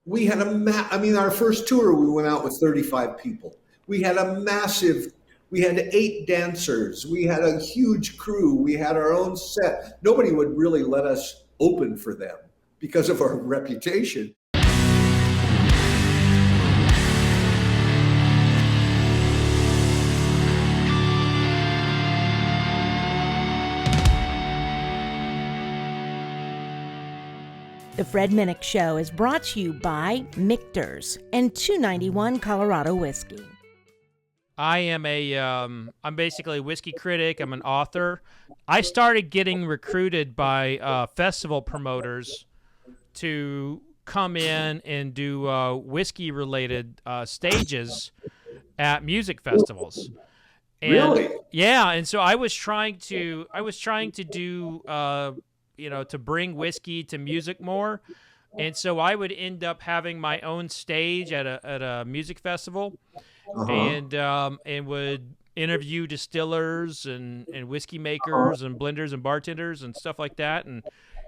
We had I mean, our first tour, we went out with 35 people. We had a massive, we had 8 dancers. We had a huge crew. We had our own set. Nobody would really let us open for them because of our reputation. The Fred Minnick Show is brought to you by Michter's and 291 Colorado Whiskey. I am I'm basically a whiskey critic. I'm an author. I started getting recruited by festival promoters to come in and do whiskey-related stages at music festivals. And, really? Yeah, and so I was trying to do to bring whiskey to music more, and so I would end up having my own stage at a music festival, and would interview distillers and whiskey makers and blenders and bartenders and stuff like that, and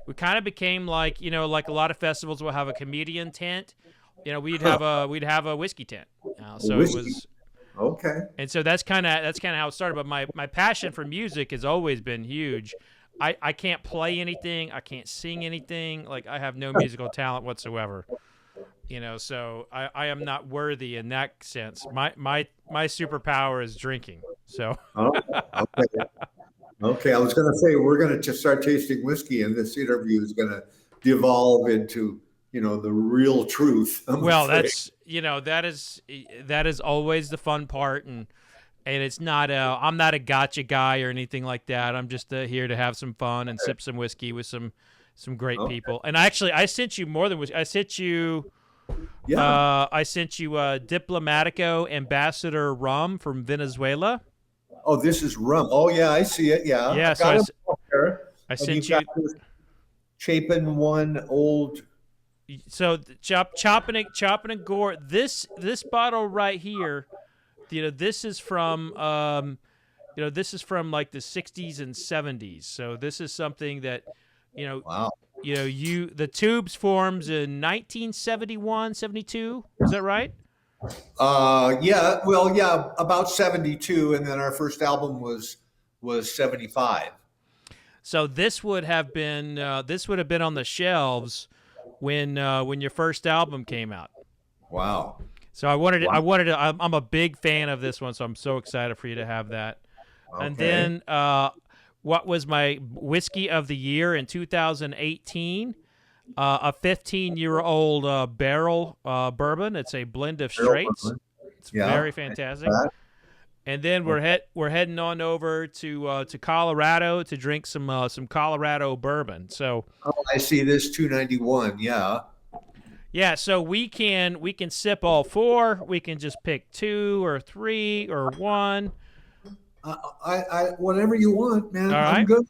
we kind of became like like a lot of festivals will have a comedian tent, we'd have a whiskey tent, so whiskey. It was okay, and so that's kind of how it started. But my passion for music has always been huge. I can't play anything. I can't sing anything. Like, I have no musical talent whatsoever. So I am not worthy in that sense. My superpower is drinking. So. Okay. Okay. I was going to say, we're going to start tasting whiskey, and this interview is going to devolve into, the real truth. Well, that's, that is always the fun part. And it's not I'm not a gotcha guy or anything like that. I'm just here to have some fun and sip some whiskey with some great people. And I sent you more than whiskey. I sent you Diplomatico Ambassador Rum from Venezuela. Oh, this is rum. Oh, yeah, I see it. Yeah. Yeah, so I sent you Chapin one old. So Chapin and Gore. This bottle right here. This is from this is from like the 60s and 70s. So this is something that, wow. The tubes forms in 1971, 72. Is that right? Yeah. Well, yeah, about 72, and then our first album was 75. So this would have been on the shelves when your first album came out. Wow. So I'm a big fan of this one, so I'm so excited for you to have that. Okay. And then what was my whiskey of the year in 2018? A 15-year-old Barrell Bourbon. It's a blend of straights. It's very fantastic. And then we're heading on over to Colorado to drink some Colorado bourbon. So I see this 291. Yeah. Yeah, so we can sip all four. We can just pick 2 or 3 or 1. I whatever you want, man. All right. I'm good.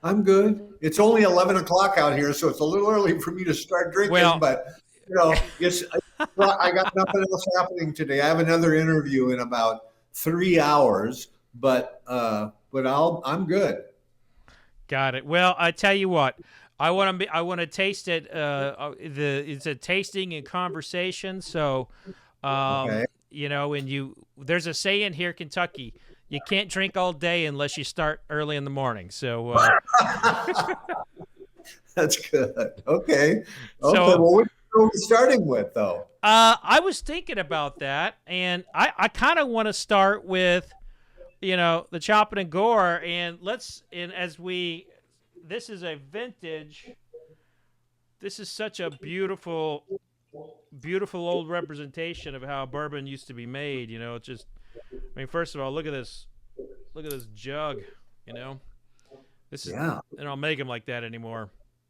I'm good. It's only 11 o'clock out here, so it's a little early for me to start drinking. Well, but I got nothing else happening today. I have another interview in about 3 hours, but I'm good. Got it. Well, I tell you what. I want to taste it. It's a tasting and conversation. So, okay. and there's a saying here, Kentucky, you can't drink all day unless you start early in the morning. So, that's good. Okay. So, well, what are we starting with, though? I was thinking about that, and I kind of want to start with, the Chapin and Gore, and this is a vintage. This is such a beautiful old representation of how bourbon used to be made. It's just, first of all, look at this jug. This is, they don't make them like that anymore.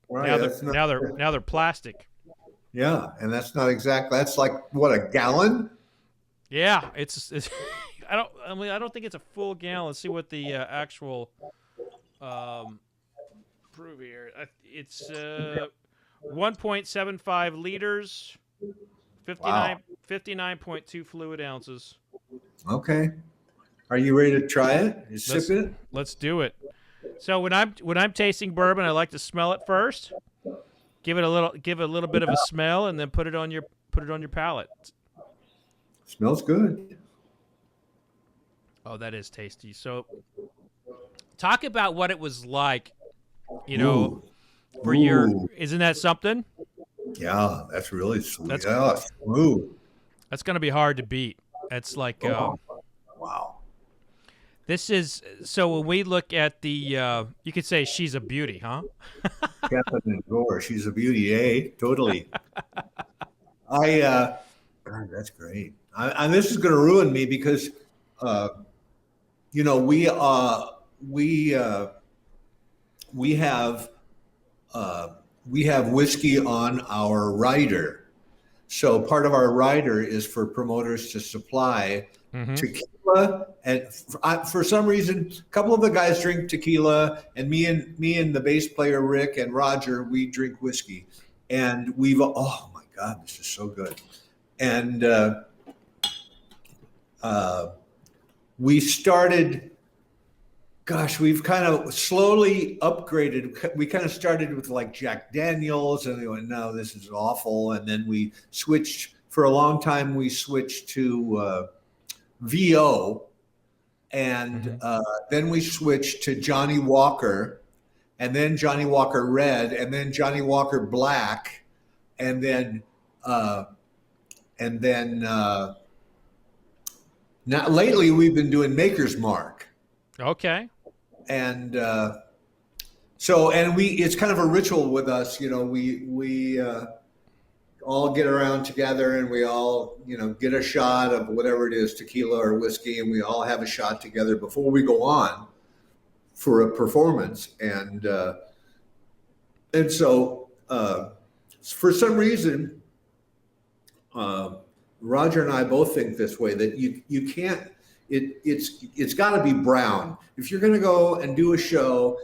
Right. Now they're plastic. Yeah, and that's not exactly. That's like what, a gallon? Yeah, it's I don't think it's a full gallon. Let's see what the actual prove here. It's 1.75 liters, 59.2 fluid ounces. Okay. Are you ready to try it? Sip it? Let's do it. So when I'm tasting bourbon, I like to smell it first. give it a little bit of a smell, and then put it on your palate. Smells good. Oh, that is tasty. So, talk about what it was like, you know, for your. Isn't that something? Yeah, that's really sweet. That's smooth. That's gonna be hard to beat. That's like. Wow. This is so when we look at the, you could say she's a beauty, huh? Chapin and Gore, she's a beauty, eh? Totally. God, that's great. And this is going to ruin me because, you know, we have whiskey on our rider. So part of our rider is for promoters to supply tequila, and for some reason, a couple of the guys drink tequila, and me and the bass player Rick and Roger, we drink whiskey, and oh my God, this is so good, and we started. Gosh, we've kind of slowly upgraded. We kind of started with like Jack Daniels, and we went, no, this is awful. And then we switched, for a long time, we switched to VO. And then we switched to Johnny Walker, and then Johnny Walker Red, and then Johnny Walker Black. And then now lately we've been doing Maker's Mark. Okay. And it's kind of a ritual with us, you know, we all get around together and we all, you know, get a shot of whatever it is, tequila or whiskey, and we all have a shot together before we go on for a performance. And so for some reason, Roger and I both think this way, that you can't, it's got to be brown. If you're going to go and do a show,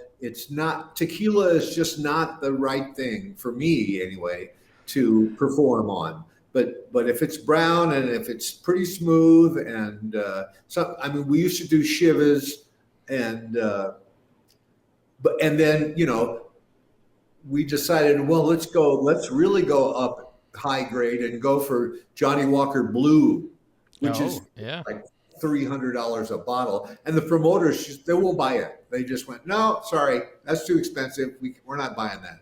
tequila is just not the right thing for me anyway to perform on. But if it's brown and if it's pretty smooth, and we used to do shivas, and then, you know, we decided, well, let's really go up high grade and go for Johnny Walker Blue, which is like $300 a bottle, and the promoters, they won't buy it. They just went, no, sorry, that's too expensive. We're not buying that.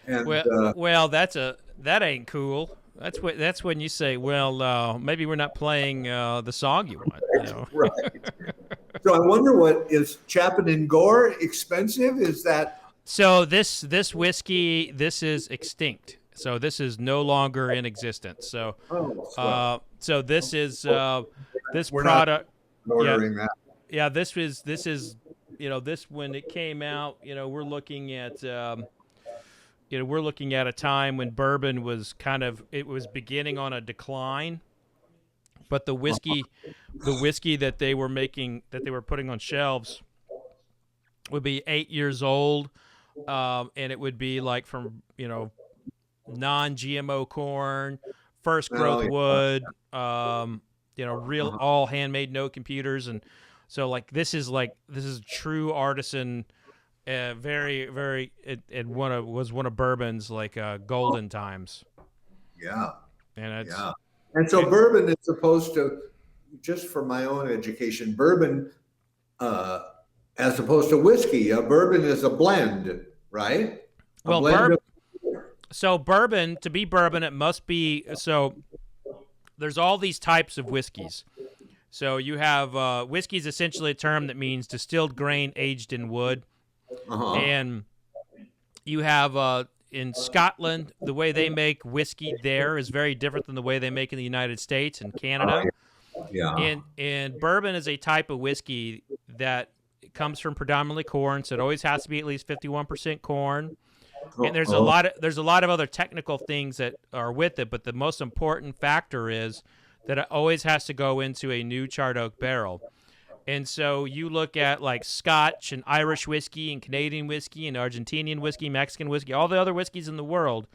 And well, that ain't cool. That's when you say, well, maybe we're not playing the song you want. You know? Right. So I wonder, is Chapin and Gore expensive? Is that so? This whiskey, this is extinct. So this is no longer in existence. So so this is this we're product. Not ordering that. Yeah, this is you know, this, when it came out, you know, we're looking at we're looking at a time when bourbon was it was beginning on a decline, but the whiskey that they were making, that they were putting on shelves, would be 8 years old, and it would be like from, you know, non-GMO corn, first growth wood, you know, real all handmade, no computers. And so this is true artisan, very, very, it was one of bourbon's golden times. Yeah. And and so bourbon is supposed to, just for my own education, bourbon, as opposed to whiskey, bourbon is a blend, right? So bourbon, to be bourbon, it must be, so there's all these types of whiskeys. So you have, whiskey is essentially a term that means distilled grain aged in wood. And you have, in Scotland, the way they make whiskey there is very different than the way they make in the United States and Canada. And bourbon is a type of whiskey that comes from predominantly corn, so it always has to be at least 51% corn. And there's a lot of other technical things that are with it, but the most important factor is that it always has to go into a new charred oak barrel. And so you look at like Scotch and Irish whiskey and Canadian whiskey and Argentinian whiskey, Mexican whiskey, all the other whiskeys in the world,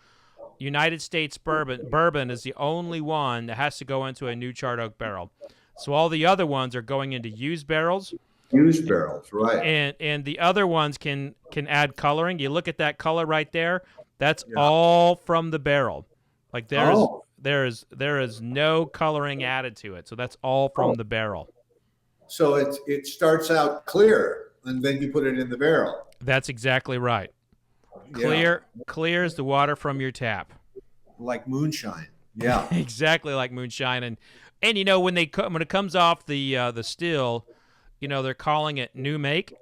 United States bourbon is the only one that has to go into a new charred oak barrel. So all the other ones are going into used barrels. Used barrels, right. And the other ones can add coloring. You look at that color right there. That's Yeah. all from the barrel. Like Oh. there is no coloring added to it. So that's all from the barrel. So it starts out clear, and then you put it in the barrel. That's exactly right. Yeah. Clear as the water from your tap. Like moonshine. Yeah. Exactly like moonshine, and you know when it comes off the still, you know they're calling it new make.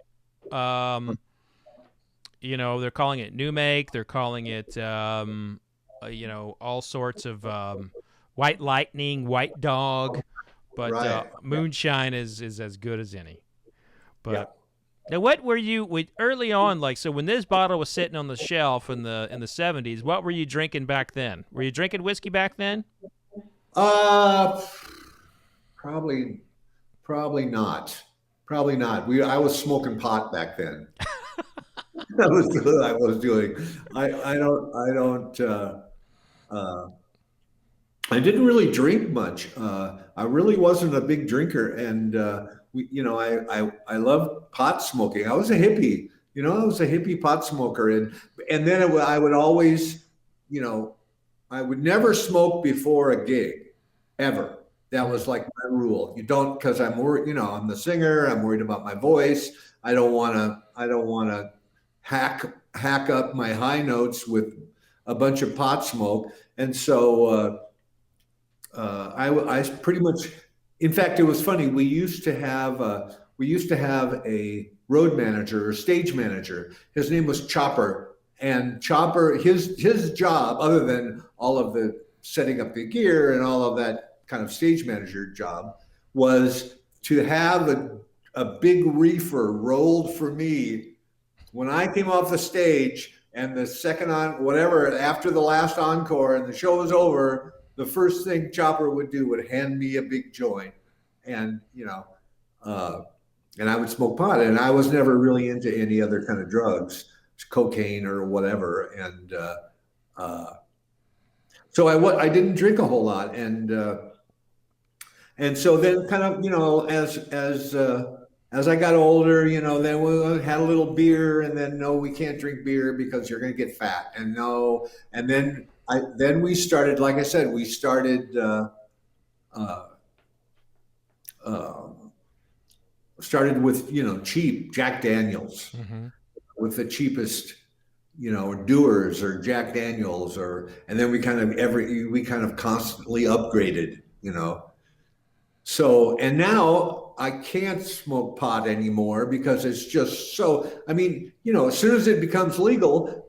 You know they're calling it new make. They're calling it you know all sorts of white lightning, white dog, but Right. moonshine is as good as any. But Yeah. now, what were you early on like? So when this bottle was sitting on the shelf in the 70s, what were you drinking back then? Were you drinking whiskey back then? Uh, probably, probably not. Probably not. I was smoking pot back then. That was what I was doing. Uh, I didn't really drink much. I really wasn't a big drinker, and I love pot smoking. I was a hippie. I was a hippie pot smoker, and then I would always, I would never smoke before a gig, ever. That was like my rule. You don't, because I'm worried. I'm the singer. I'm worried about my voice. I don't want to. I don't want to hack up my high notes with a bunch of pot smoke, and so. I pretty much, in fact, it was funny. We used to have a road manager or stage manager. His name was Chopper, and Chopper, his job, other than all of the setting up the gear and all of that kind of stage manager job, was to have a big reefer rolled for me when I came off the stage, and the second on whatever after the last encore and the show was over. The first thing Chopper would do would hand me a big joint, and and I would smoke pot, and I was never really into any other kind of drugs, cocaine or whatever, and so I didn't drink a whole lot, and so then kind of as I got older, then we had a little beer, and then no, we can't drink beer because you're going to get fat, and no, and then we started, like I said, we started with cheap Jack Daniels, with the cheapest Dewar's or Jack Daniels, and then we kind of constantly upgraded, So, and now I can't smoke pot anymore because it's just so. I mean, as soon as it becomes legal,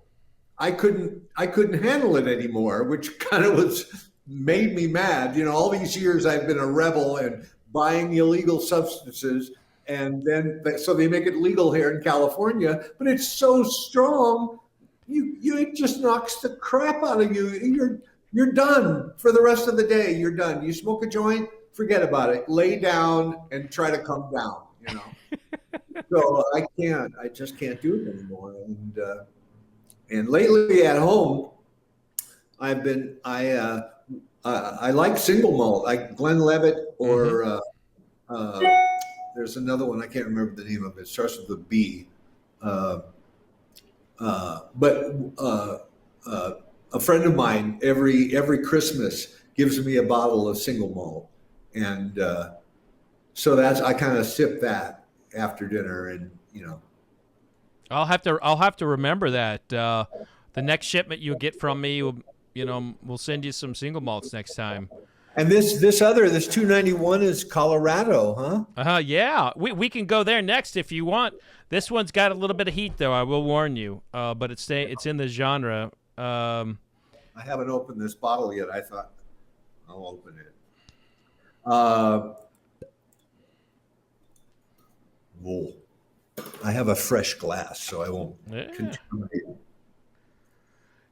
I couldn't handle it anymore, which kind of made me mad. All these years I've been a rebel and buying illegal substances, and then so they make it legal here in California, but it's so strong, it just knocks the crap out of you. You're done for the rest of the day. You're done. You smoke a joint, forget about it. Lay down and try to come down. So I just can't do it anymore. And lately at home, I like single malt, like Glenlivet, or there's another one I can't remember the name of it. It starts with a B. But a friend of mine every Christmas gives me a bottle of single malt, and so I kind of sip that after dinner, and I'll have to remember that. The next shipment you get from me, we'll send you some single malts next time. And this 291 is Colorado, huh? Yeah, we can go there next if you want. This one's got a little bit of heat, though. I will warn you. But it's in the genre. I haven't opened this bottle yet. I thought I'll open it. Whoa. I have a fresh glass, so I won't contaminate.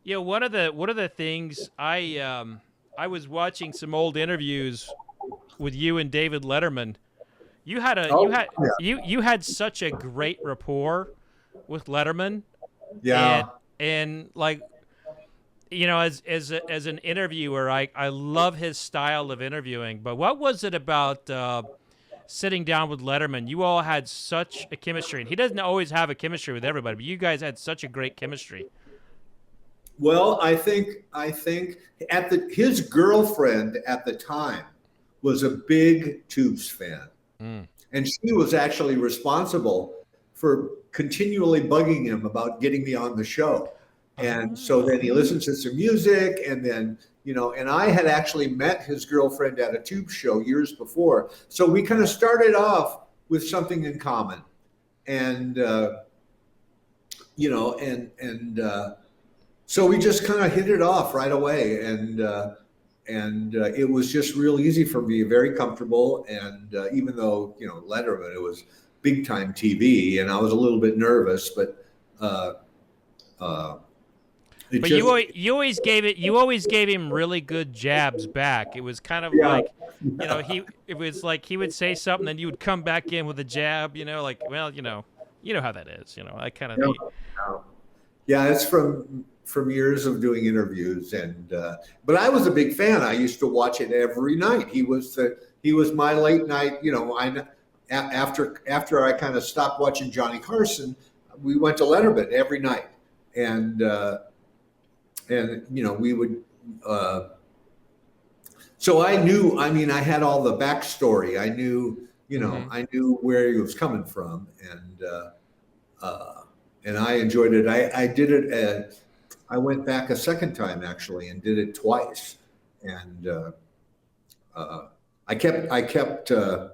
Yeah, one of the things I was watching some old interviews with you and David Letterman. You had such a great rapport with Letterman. Yeah. And like, as an interviewer, I love his style of interviewing. But what was it about sitting down with Letterman? You all had such a chemistry, and he doesn't always have a chemistry with everybody, but you guys had such a great chemistry. Well, I think his girlfriend at the time was a big Tubes fan, and she was actually responsible for continually bugging him about getting me on the show. And so then he listens to some music, and then and I had actually met his girlfriend at a Tube show years before, so we kind of started off with something in common, and so we just kind of hit it off right away, and it was just real easy for me, very comfortable. And even though Letterman, it was big time TV, and I was a little bit nervous, but you always gave him really good jabs back. It was kind of like it was like he would say something, and you would come back in with a jab. Like, well, you know how that is. I kind of. Yeah, it's from years of doing interviews, and but I was a big fan. I used to watch it every night. He was my late night. After I kind of stopped watching Johnny Carson, we went to Letterman every night, and we would. So I knew. I mean, I had all the backstory. I knew. I knew where he was coming from, and I enjoyed it. I did it. I went back a second time actually and did it twice, and I kept. I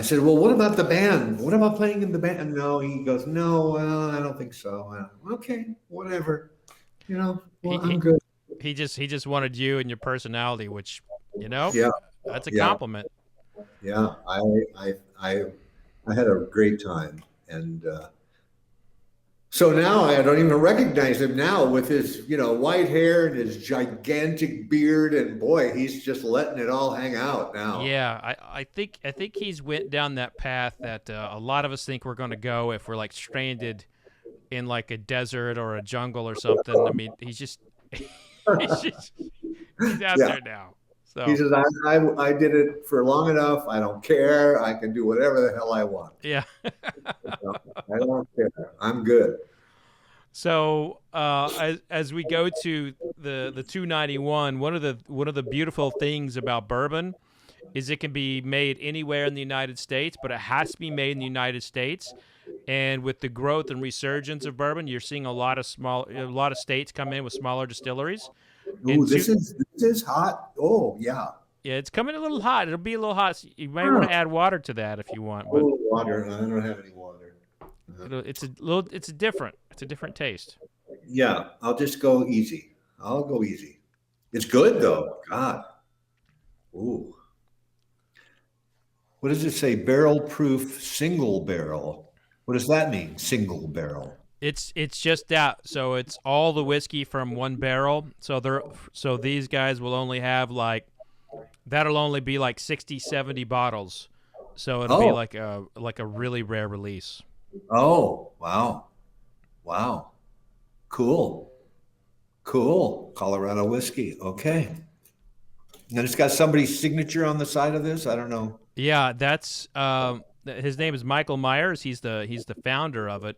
said, well, what about the band? What about playing in the band? And no, he goes, no, well, I don't think so. Okay, whatever. I'm good. He just wanted you and your personality, which yeah, that's a compliment. Yeah, I had a great time, and so now I don't even recognize him now with his white hair and his gigantic beard, and boy, he's just letting it all hang out now. Yeah, I think he's went down that path that a lot of us think we're going to go if we're like stranded in like a desert or a jungle or something. I mean, he's out there now. So he says, I did it for long enough. I don't care. I can do whatever the hell I want. Yeah. I don't care. I'm good. So as we go to the 291, one of the beautiful things about bourbon is it can be made anywhere in the United States, but it has to be made in the United States. And with the growth and resurgence of bourbon, you're seeing a lot of states come in with smaller distilleries. Ooh, this is hot. Oh yeah. Yeah, it's coming a little hot. It'll be a little hot. So you might want to add water to that if you want. But water. I don't have any water. It's a different taste. Yeah, I'll just go easy. I'll go easy. It's good though. God. Ooh. What does it say? Barrel proof single barrel. What does that mean? Single barrel. It's just that. So it's all the whiskey from one barrel. So these guys will only have that'll only be like 60, 70 bottles. So it'll be like a really rare release. Oh, wow. Wow. Cool. Colorado whiskey. Okay. And it's got somebody's signature on the side of this. I don't know. Yeah, that's his name is Michael Myers. He's the founder of it.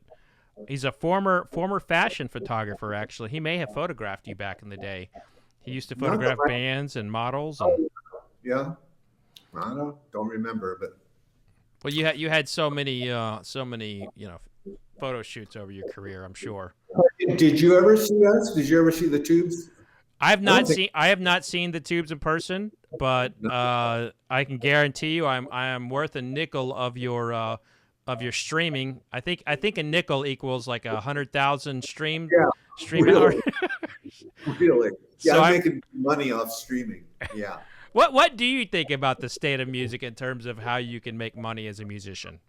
He's a former fashion photographer. Actually, he may have photographed you back in the day. He used to photograph bands and models. Yeah, I don't remember, but well, you had so many photo shoots over your career, I'm sure. Did you ever see us? Did you ever see the Tubes? I have not seen the Tubes in person, but I can guarantee you I am worth a nickel of your streaming. I think a nickel equals like 100,000 stream hours. Really? Yeah, So I'm making money off streaming. Yeah. What do you think about the state of music in terms of how you can make money as a musician?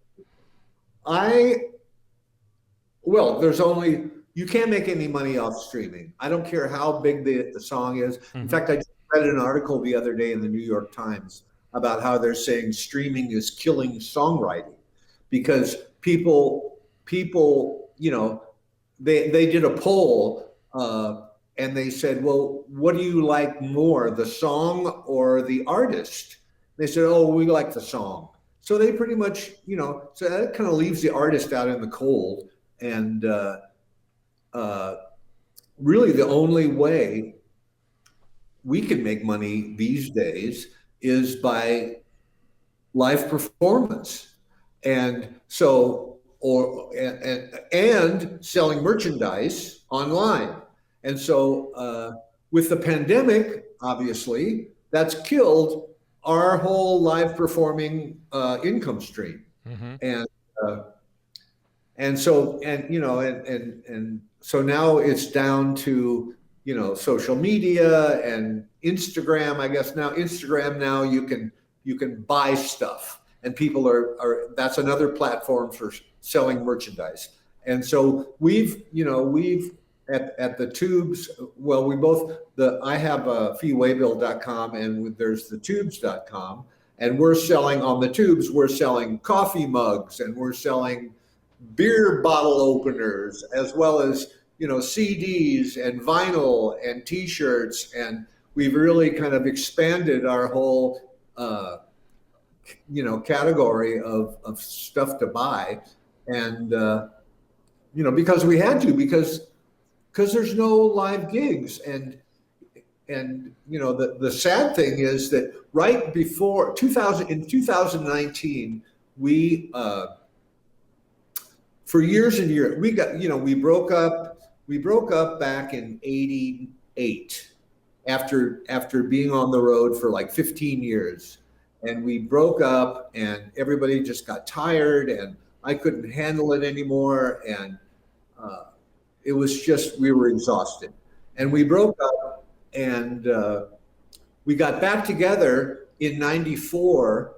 You can't make any money off streaming. I don't care how big the song is. In fact, I just read an article the other day in the New York Times about how they're saying streaming is killing songwriting because people, they did a poll and they said, well, what do you like more, the song or the artist? They said, oh, we like the song. So they pretty much, so that kind of leaves the artist out in the cold. And really the only way we can make money these days is by live performance. And so, and selling merchandise online. And so with the pandemic, obviously, that's killed our whole live performing income stream. Mm-hmm. And so, and so now it's down to, social media and Instagram. I guess now Instagram, now you can buy stuff, and people are that's another platform for selling merchandise. And so we've at the tubes, well, I have feewaybill.com, and there's the tubes.com, and we're selling on the tubes, we're selling coffee mugs, and we're selling beer bottle openers, as well as CDs and vinyl and T-shirts, and we've really kind of expanded our whole category of stuff to buy, and because we had to, because there's no live gigs, and the sad thing is that right before 2019, we for years and years we broke up back in '88 after being on the road for like 15 years, and we broke up, and everybody just got tired, and I couldn't handle it anymore, and it was just, we were exhausted, and we broke up, and we got back together in '94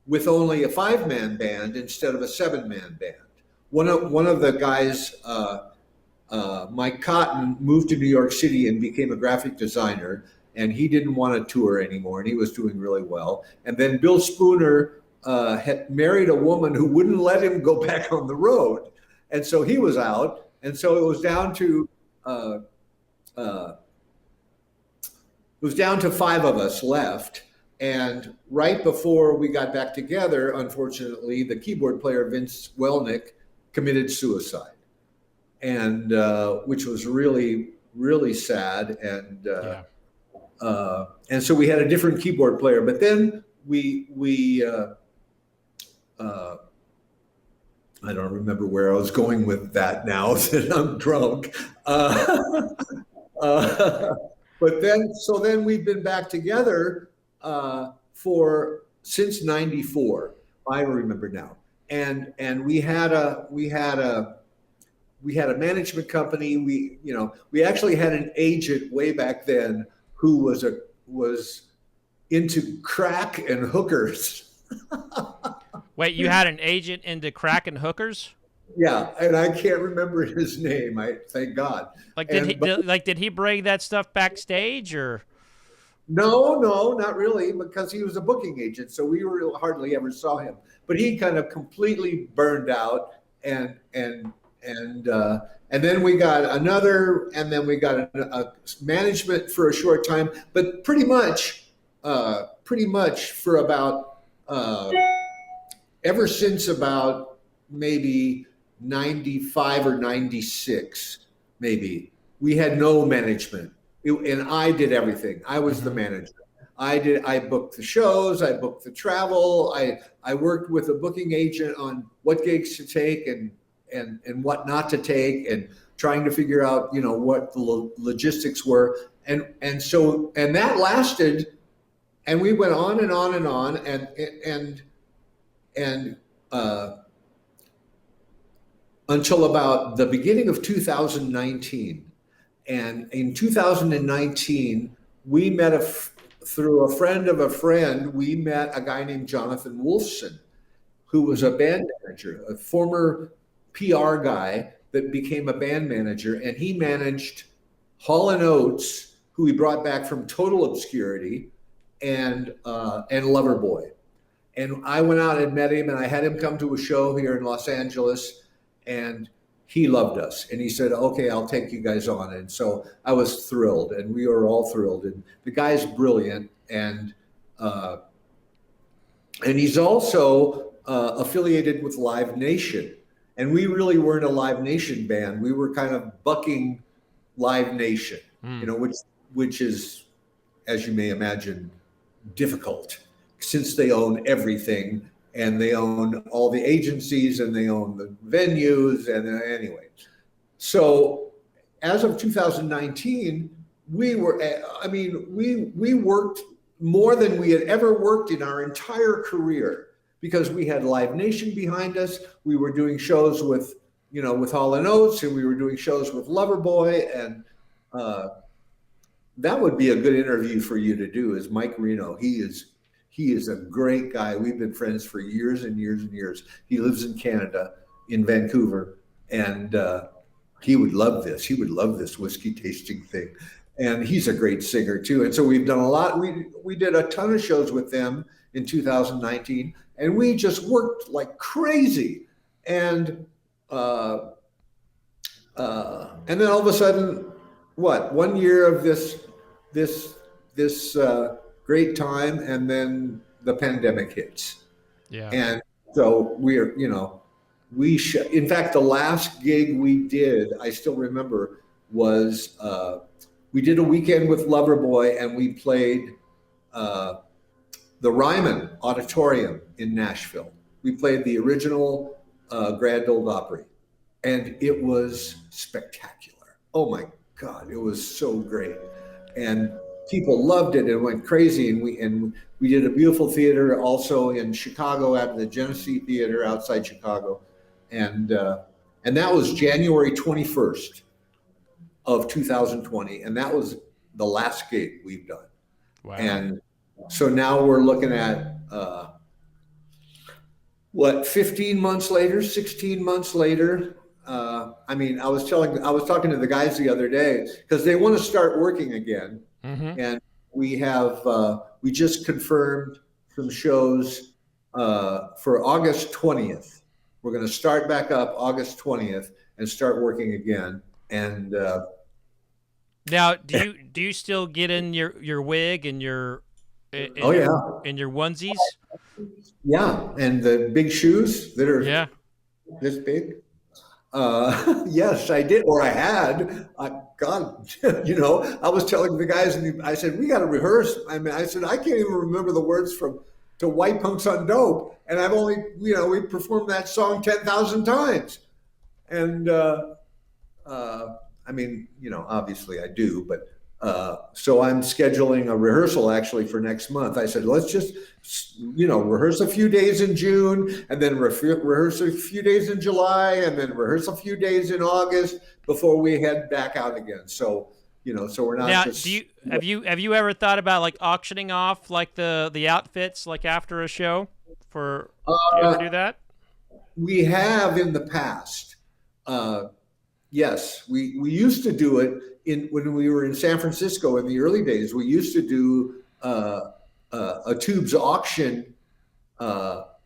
with only a 5-man band instead of a 7-man band. One of the guys, Mike Cotton, moved to New York City and became a graphic designer, and he didn't want to tour anymore, and he was doing really well. And then Bill Spooner had married a woman who wouldn't let him go back on the road, and so he was out. And so it was down to 5 of us left. And right before we got back together, unfortunately, the keyboard player Vince Welnick committed suicide, and which was really, really sad. And so we had a different keyboard player. But then we I don't remember where I was going with that now that I'm drunk. But then we've been back together since '94. I remember now. And we had a management company. We actually had an agent way back then who was into crack and hookers. Wait, you had an agent into crack and hookers? Yeah, and I can't remember his name. Thank God. Did he bring that stuff backstage, or? No, not really, because he was a booking agent, so we hardly ever saw him. But he kind of completely burned out, and then we got another, and then we got a management for a short time, but pretty much for about ever since about maybe 95 or 96, maybe, we had no management. And I did everything. I was the manager. I booked the shows, I booked the travel, I worked with a booking agent on what gigs to take and what not to take, and trying to figure out, what the logistics were. And that lasted, and we went on and on and on, and until about the beginning of 2019. And in 2019, we met through a friend of a friend, we met a guy named Jonathan Wolfson, who was a band manager, a former PR guy that became a band manager. And he managed Hall & Oates, who he brought back from total obscurity, and Loverboy. And I went out and met him, and I had him come to a show here in Los Angeles, and he loved us, and he said, "Okay, I'll take you guys on." And so I was thrilled, and we were all thrilled. And the guy's brilliant, and he's also affiliated with Live Nation. And we really weren't a Live Nation band. We were kind of bucking Live Nation, which is, as you may imagine, difficult since they own everything and they own all the agencies and they own the venues. And anyway, so as of 2019, we worked more than we had ever worked in our entire career because we had Live Nation behind us. We were doing shows with Hall & Oates, and we were doing shows with Loverboy, and that would be a good interview for you to do, is Mike Reno. He is a great guy. We've been friends for years and years and years. He lives in Canada, in Vancouver, and he would love this. He would love this whiskey tasting thing. And he's a great singer too. And so we've done a lot. We did a ton of shows with them in 2019, and we just worked like crazy. And then all of a sudden, 1 year of this great time, and then the pandemic hits. Yeah. And so we're, in fact, the last gig we did, I still remember, was we did a weekend with Loverboy, and we played the Ryman Auditorium in Nashville. We played the original Grand Ole Opry, and it was spectacular. Oh my God, it was so great. And people loved it and went crazy. And we did a beautiful theater also in Chicago at the Genesee Theater outside Chicago. And that was January 21st of 2020. And that was the last gig we've done. Wow. And so now we're looking at 15 months later, 16 months later. I was talking to the guys the other day because they want to start working again. Mm-hmm. And we just confirmed some shows for August 20th. We're going to start back up August 20th and start working again. And now, do you still get in your wig and your and your onesies? Yeah, and the big shoes that are this big. Yes, I did, or I had. God, I was telling the guys, and I said, we got to rehearse. I said, I can't even remember the words to White Punks on Dope, and I've only, we performed that song 10,000 times, and obviously I do, but so I'm scheduling a rehearsal actually for next month. I said, let's just, rehearse a few days in June, and then rehearse a few days in July, and then rehearse a few days in August before we head back out again. So, so we're not. Now, have you ever thought about like auctioning off like the outfits like after a show? Do you ever do that? We have in the past. Yes, we used to do it when we were in San Francisco in the early days. We used to do a tubes auction.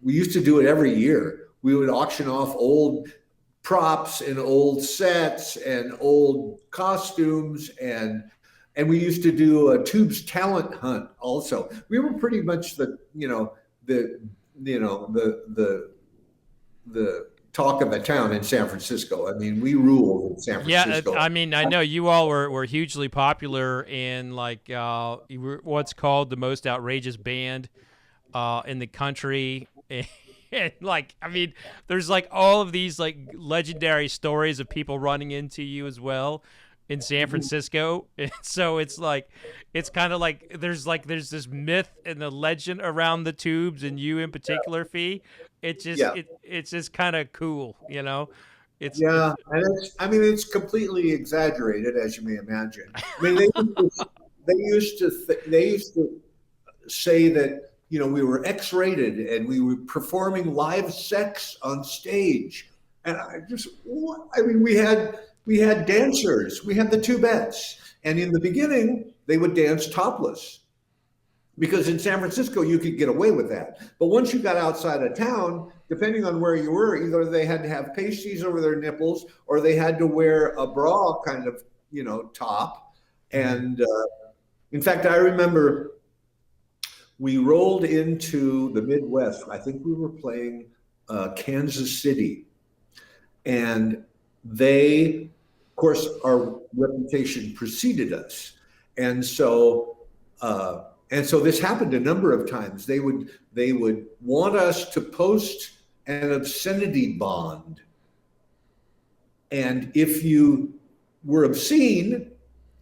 We used to do it every year. We would auction off old props and old sets and old costumes, and we used to do a tubes talent hunt also. We were pretty much the talk of the town in San Francisco. I mean, we ruled in San Francisco. Yeah, I know you all were hugely popular in like you were what's called the most outrageous band in the country. And there's like all of these like legendary stories of people running into you as well in San Francisco. And so it's kind of like there's this myth and the legend around the tubes and you in particular, Fee. It's just kind of cool, and it's completely exaggerated, as you may imagine. I mean, they used to say that we were X-rated and we were performing live sex on stage, and we had dancers, we had the tubettes, and in the beginning they would dance topless. Because in San Francisco, you could get away with that. But once you got outside of town, depending on where you were, either they had to have pasties over their nipples or they had to wear a bra kind of, top. And in fact, I remember we rolled into the Midwest. I think we were playing Kansas City. And they course, our reputation preceded us, and so this happened a number of times. They would want us to post an obscenity bond, and if you were obscene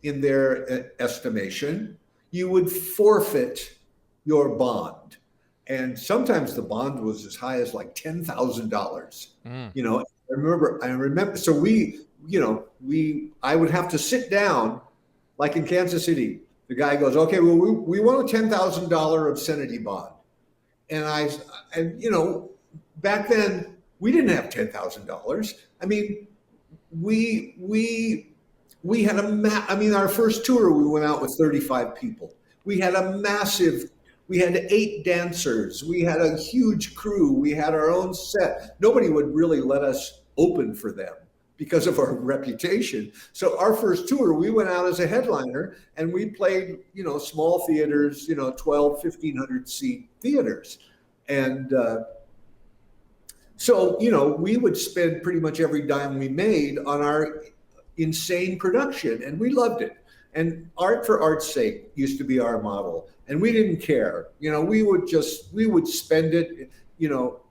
in their estimation, you would forfeit your bond. And sometimes the bond was as high as like $10,000. You know, I remember. So I would have to sit down, like in Kansas City. The guy goes, okay, well, we want a $10,000 obscenity bond. And you know, back then we didn't have $10,000. I mean, we had our first tour, we went out with 35 people. We had 8 dancers. We had a huge crew. We had our own set. Nobody would really let us open for them because of our reputation. So our first tour, we went out as a headliner and we played, you know, small theaters, you know, 12, 1,500 seat theaters. And so, you know, we would spend pretty much every dime we made on our insane production, and we loved it. And art for art's sake used to be our model, and we didn't care. You know, we would spend it, you know.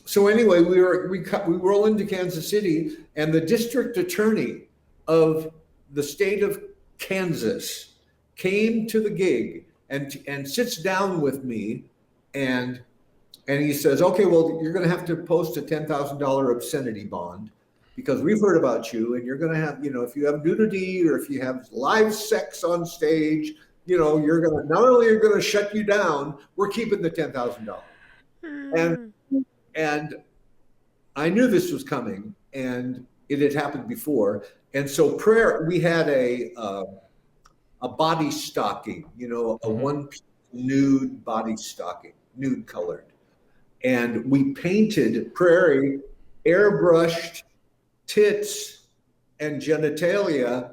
So anyway, we roll into Kansas City, and the district attorney of the state of Kansas came to the gig and sits down with me, and he says, okay, well, you're going to have to post a $10,000 obscenity bond, because we've heard about you, and you're going to have, you know, if you have nudity or if you have live sex on stage, you know, not only are going to shut you down, we're keeping the $10,000. And I knew this was coming, and it had happened before. And so we had a body stocking, you know, a one-piece nude body stocking, nude colored. And we painted Prairie airbrushed tits and genitalia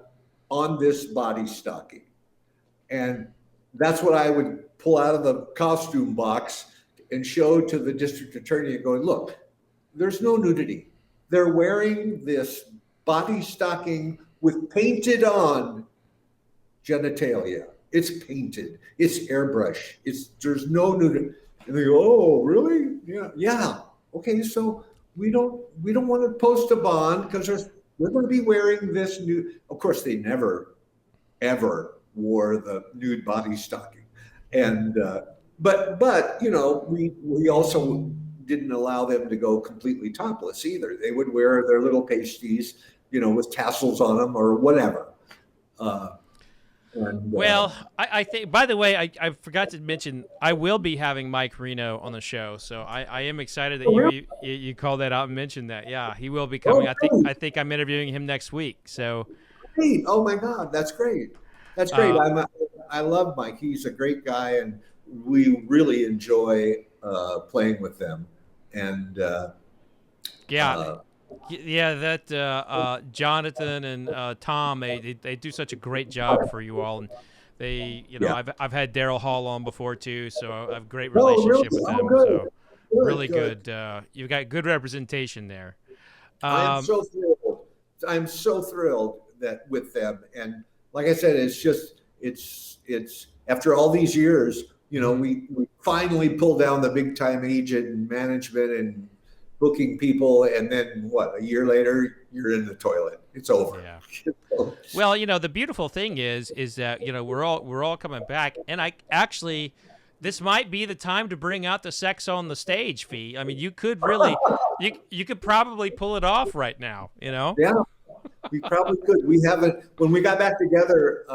on this body stocking. And that's what I would pull out of the costume box and show to the district attorney and going, look, there's no nudity. They're wearing this body stocking with painted on genitalia. It's painted, it's airbrush, there's no nudity. And they go, oh, really? Yeah. Okay, so we don't want to post a bond because we're going to be wearing this new. Of course, they never, ever wore the nude body stocking, and but you know, we also didn't allow them to go completely topless either. They would wear their little pasties, you know, with tassels on them or whatever. Well, I think, by the way, I forgot to mention, I will be having Mike Reno on the show, so I am excited that you called that out and mentioned that. Yeah, he will be coming. I think I'm interviewing him next week. So, great! Oh my God, that's great. That's great. I love Mike. He's a great guy, and we really enjoy playing with them. And that Jonathan and Tom, they do such a great job for you all, and they, you know, I've had Daryl Hall on before too, so I have a great relationship with them. So really good. You've got good representation there. I'm so thrilled. I'm so thrilled with them, and like I said, it's after all these years, you know, we finally pulled down the big time agent and management and booking people, and then a year later you're in the toilet. It's over. Yeah. Well, you know, the beautiful thing is that, you know, we're all coming back, and this might be the time to bring out the sex on the stage, Fee. I mean, you could really you could probably pull it off right now, you know? Yeah. We probably could. We haven't, when we got back together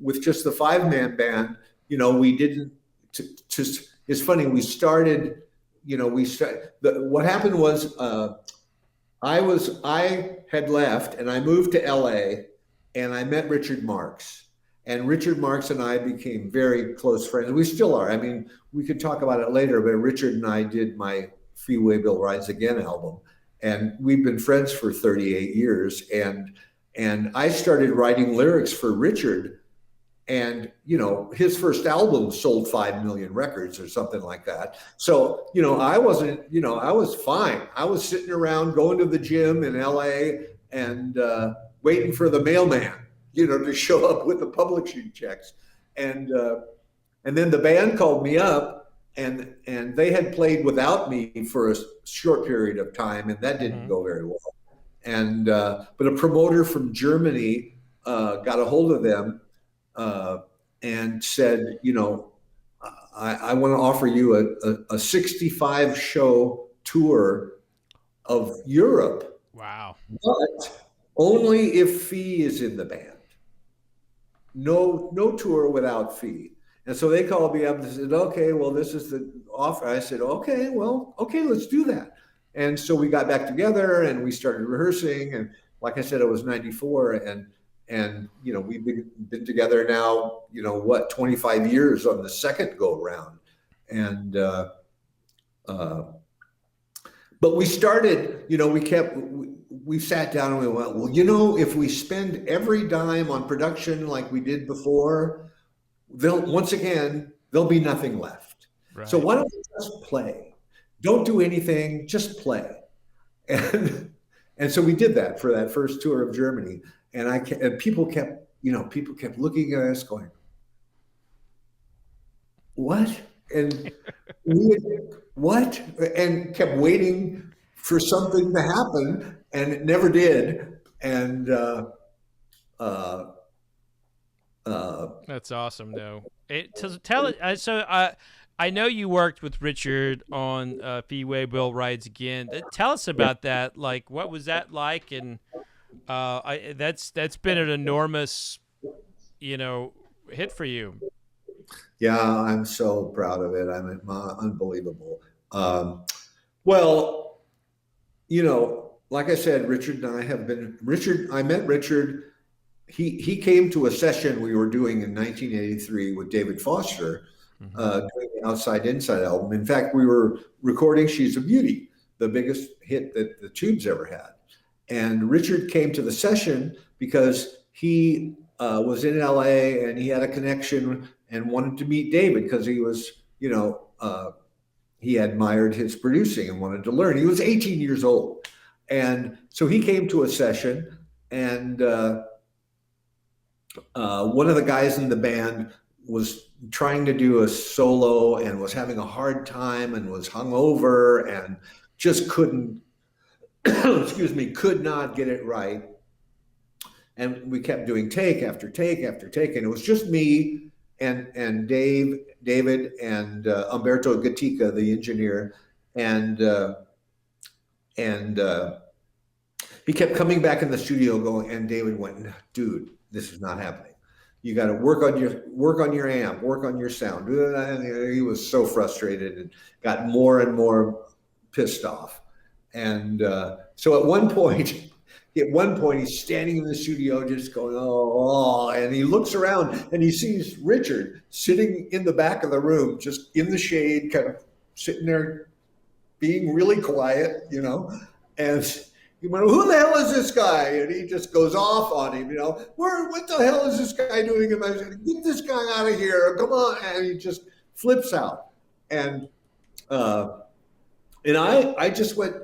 with just the 5-man band, you know, we didn't it's funny, we started, you know, what happened was I had left and I moved to LA, and I met Richard Marx, and Richard Marx and I became very close friends. We still are. I mean, we could talk about it later, but Richard and I did my Fee Waybill Rise Again album, and we've been friends for 38 years. And I started writing lyrics for Richard And, his first album sold 5 million records or something like that. So, I wasn't, I was fine. I was sitting around going to the gym in LA and waiting for the mailman, to show up with the publishing checks. And then the band called me up, and they had played without me for a short period of time, and that didn't go very well. And but a promoter from Germany got a hold of them and said, I want to offer you a 65 show tour of Europe. Wow. But only if Fee is in the band. No tour without Fee. And so they called me up and said, okay, well, this is the offer. I said, okay, let's do that. And so we got back together and we started rehearsing. And like I said, it was 94. And we've been together now, 25 years on the second go round. And, but we started, we sat down and we went, well, if we spend every dime on production like we did before, there'll be nothing left. Right. So why don't we just play? Don't do anything, just play. And so we did that for that first tour of Germany. And people kept looking at us going, what? And what? And kept waiting for something to happen, and it never did. And that's awesome, though. I know you worked with Richard on Fee Waybill Rides Again. Tell us about that. Like, what was that like? And that's been an enormous, hit for you. Yeah, I'm so proud of it. Unbelievable. Well, like I said, Richard and I have been. I met Richard. He came to a session we were doing in 1983 with David Foster, doing the Outside Inside album. In fact, we were recording "She's a Beauty," the biggest hit that the Tubes ever had. And Richard came to the session because he was in LA and he had a connection and wanted to meet David because he was, he admired his producing and wanted to learn. He was 18 years old. And so he came to a session, and one of the guys in the band was trying to do a solo and was having a hard time and was hungover and just couldn't, could not get it right. And we kept doing take after take after take. And it was just me and David and Umberto Gatica, the engineer. And he kept coming back in the studio going, and David went, dude, this is not happening. You got to work on your amp, work on your sound. And he was so frustrated and got more and more pissed off. And so at one point, he's standing in the studio just going, oh, and he looks around and he sees Richard sitting in the back of the room, just in the shade, kind of sitting there being really quiet, and he went, who the hell is this guy? And he just goes off on him, what the hell is this guy doing? And I said, get this guy out of here, come on. And he just flips out. And I just went,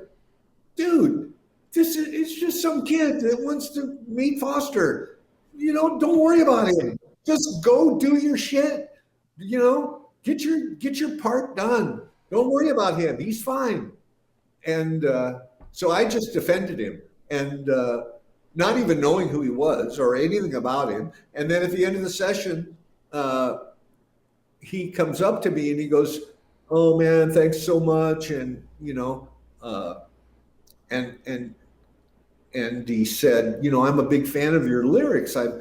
dude, it's just some kid that wants to meet Foster. Don't worry about him. Just go do your shit. Get your part done. Don't worry about him. He's fine. And so I just defended him, and not even knowing who he was or anything about him. And then at the end of the session, he comes up to me and he goes, "Oh man, thanks so much." And and he said, "I'm a big fan of your lyrics. I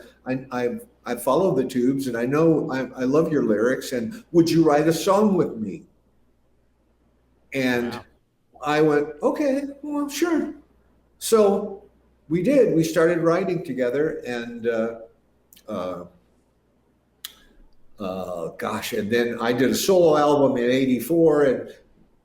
follow the Tubes, and I know I love your lyrics. And would you write a song with me?" And wow. I went, "Okay, well, sure." So we did. We started writing together, and and then I did a solo album in '84,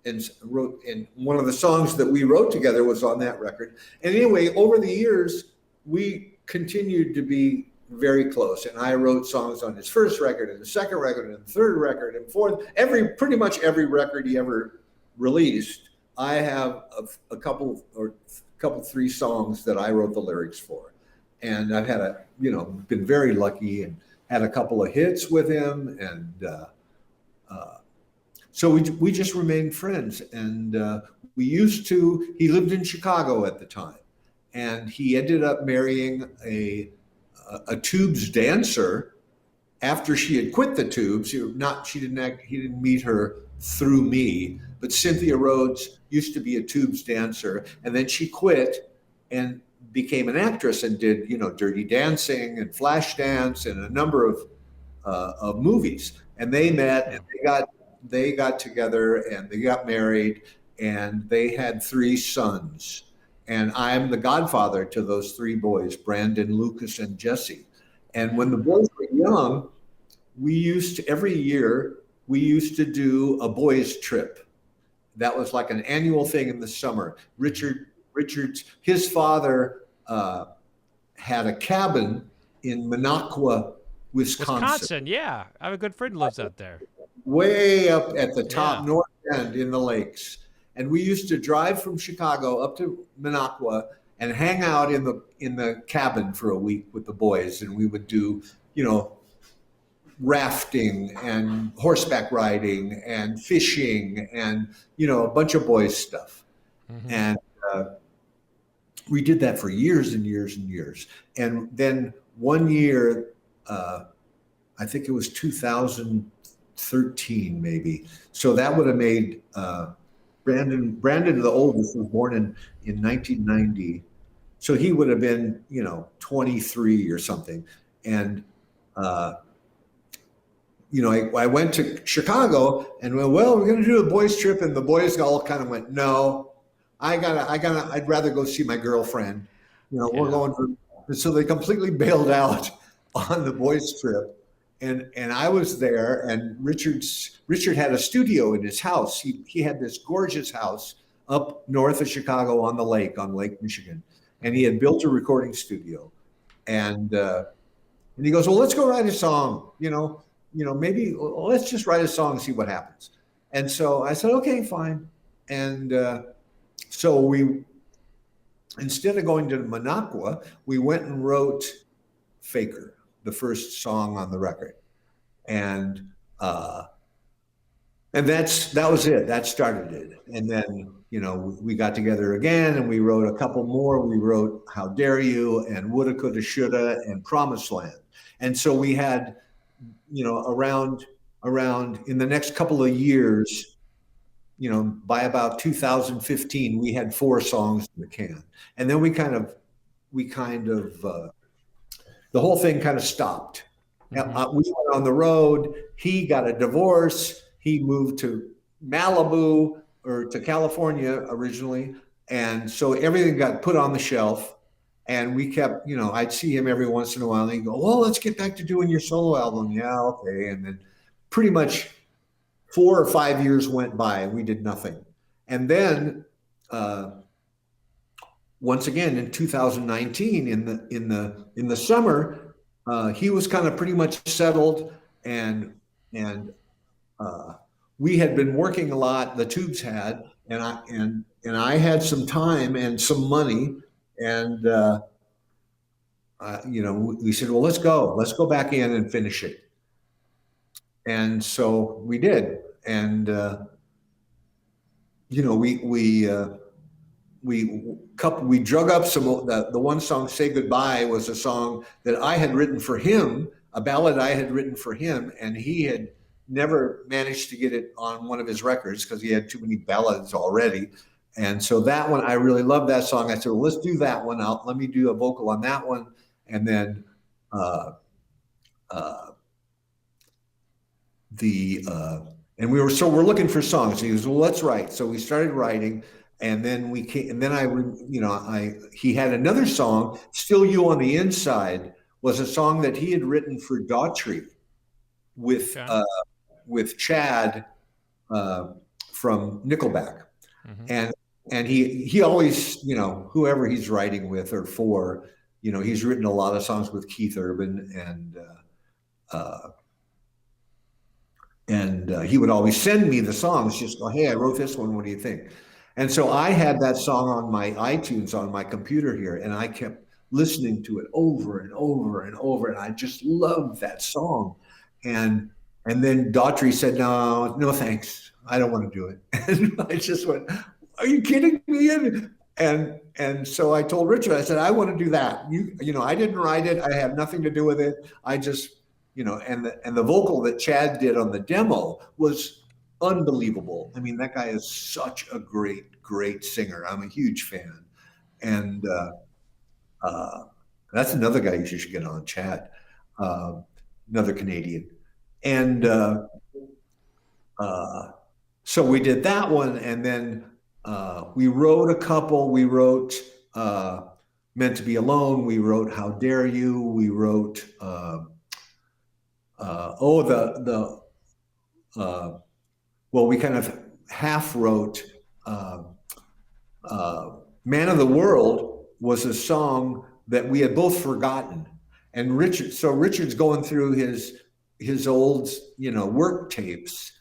and wrote, and one of the songs that we wrote together was on that record. And anyway, over the years, we continued to be very close. And I wrote songs on his first record and the second record and the third record and fourth, pretty much every record he ever released. I have a couple, three songs that I wrote the lyrics for. And I've had been very lucky and had a couple of hits with him. And so we just remained friends. And he lived in Chicago at the time. And he ended up marrying a Tubes dancer after she had quit the Tubes. He didn't meet her through me, but Cynthia Rhodes used to be a Tubes dancer, and then she quit and became an actress and did Dirty Dancing and Flashdance and a number of movies. And they met and they got together and they got married and they had 3 sons. And I'm the godfather to those 3 boys, Brandon, Lucas, and Jesse. And when the boys were young, every year, we used to do a boys' trip. That was like an annual thing in the summer. His father had a cabin in Minocqua, Wisconsin. Yeah. I have a good friend who lives out there. Way up at the top north end in the lakes. And we used to drive from Chicago up to Minocqua and hang out in the cabin for a week with the boys. And we would do, rafting and horseback riding and fishing and, a bunch of boys stuff. Mm-hmm. And we did that for years and years and years. And then one year, I think it was 2013 maybe. So that would have made Brandon, the oldest, was born in 1990. So he would have been, 23 or something. And, I went to Chicago and went, well, we're going to do a boys trip. And the boys all kind of went, no, I'd rather go see my girlfriend. We're going for, so they completely bailed out on the boys trip. And I was there, and Richard had a studio in his house. He had this gorgeous house up north of Chicago on Lake Michigan. And he had built a recording studio. And he goes, well, let's go write a song, maybe let's just write a song and see what happens. And so I said, okay, fine. And so we, instead of going to Minocqua, we went and wrote Faker, the first song on the record. And that was it. That started it. And then, we got together again and we wrote a couple more. We wrote How Dare You and Woulda, Coulda, Shoulda and Promised Land. And so we had, around in the next couple of years, by about 2015, we had 4 songs in the can. And then we kind of the whole thing kind of stopped. Mm-hmm. We went on the road. He got a divorce. He moved to Malibu or to California originally. And so everything got put on the shelf. And we kept, I'd see him every once in a while and he'd go, well, let's get back to doing your solo album. Yeah, okay. And then pretty much 4 or 5 years went by and we did nothing. And then once again in 2019 in the summer, he was kind of pretty much settled and we had been working a lot, the Tubes had, and I had some time and some money. And, we said, well, let's go back in and finish it. And so we did. And, we drug up some, the one song, Say Goodbye, was a song that I had written for him, a ballad I had written for him. And he had never managed to get it on one of his records because he had too many ballads already. And so that one, I really loved that song. I said, well, let's do that one out. Let me do a vocal on that one. And then we're looking for songs. He goes, well, let's write. So we started writing, and then he had another song, Still You on the Inside, was a song that he had written for Daughtry with Chad from Nickelback. Mm-hmm. And he always, whoever he's writing with or for, he's written a lot of songs with Keith Urban, and he would always send me the songs, just go, hey, I wrote this one, what do you think? And so I had that song on my iTunes on my computer here, and I kept listening to it over and over and over, and I just loved that song. And then Daughtry said, no thanks, I don't want to do it. And I just went, are you kidding me? And so I told Richard, I said, I want to do that. I didn't write it, I have nothing to do with it. I just, and the vocal that Chad did on the demo was unbelievable. I mean, that guy is such a great singer. I'm a huge fan. And that's another guy you should get on, Chad, another Canadian. And so we did that one, and then we wrote a couple. We wrote Meant to Be Alone. We wrote How Dare You. We wrote we kind of half wrote Man of the World was a song that we had both forgotten. And Richard's going through his old, work tapes,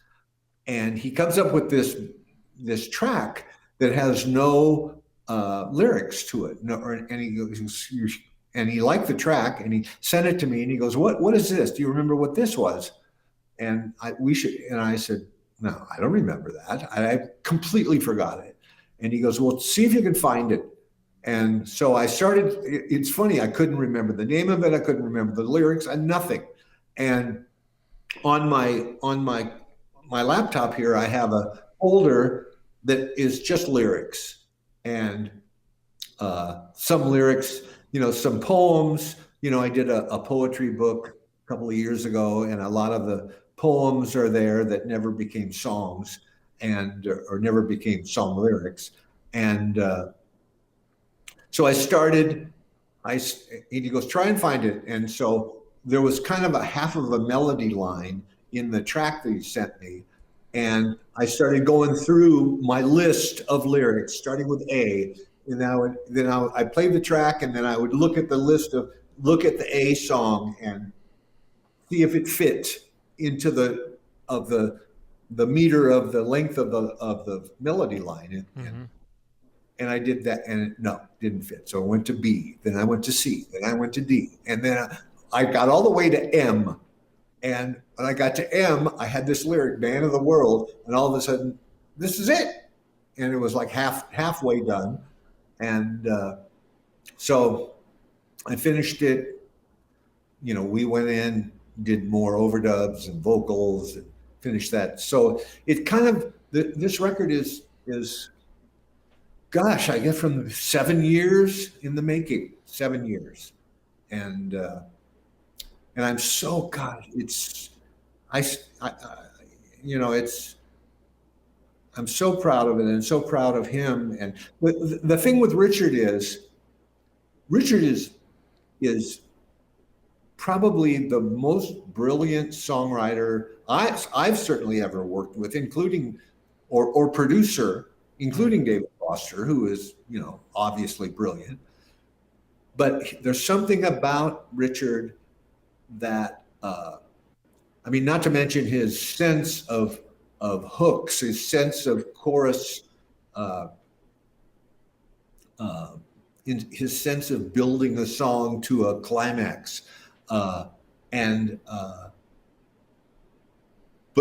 and he comes up with this track that has no lyrics to it. And he liked the track, and he sent it to me, and he goes, what is this? Do you remember what this was? And I said, no, I don't remember that. I completely forgot it. And he goes, well, see if you can find it. And so I started. It's funny, I couldn't remember the name of it. I couldn't remember the lyrics and nothing. And on my laptop here, I have a folder that is just lyrics, and some lyrics, some poems. I did a poetry book a couple of years ago, and a lot of the poems are there that never became songs or never became song lyrics. And so I started, and he goes, try and find it. And so there was kind of a half of a melody line in the track that he sent me. And I started going through my list of lyrics, starting with A. And I played the track, and then I would look at the A song and see if it fit into the meter of the length of the melody line. And I did that, and no, didn't fit. So I went to B, then I went to C, then I went to D, and then I got all the way to M. And when I got to M, I had this lyric, Man of the World, and all of a sudden, this is it. And it was like halfway done. And so I finished it. We went in, did more overdubs and vocals, and finished that. So it kind of, this record is gosh, I guess from 7 years in the making, 7 years. And I'm so, God, I'm so proud of it, and so proud of him. And the thing with Richard is probably the most brilliant songwriter I've certainly ever worked with, including, or producer, including David Foster, who is, obviously brilliant. But there's something about Richard that, not to mention his sense of hooks, his sense of chorus, his sense of building a song to a climax. But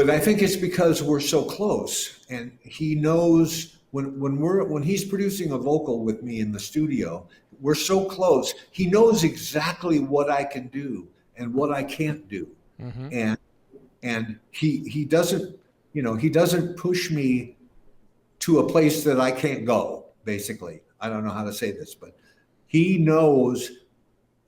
I think it's because we're so close, and he knows when he's producing a vocal with me in the studio, we're so close. He knows exactly what I can do and what I can't do. Mm-hmm. And he doesn't, he doesn't push me to a place that I can't go, basically. I don't know how to say this, but he knows.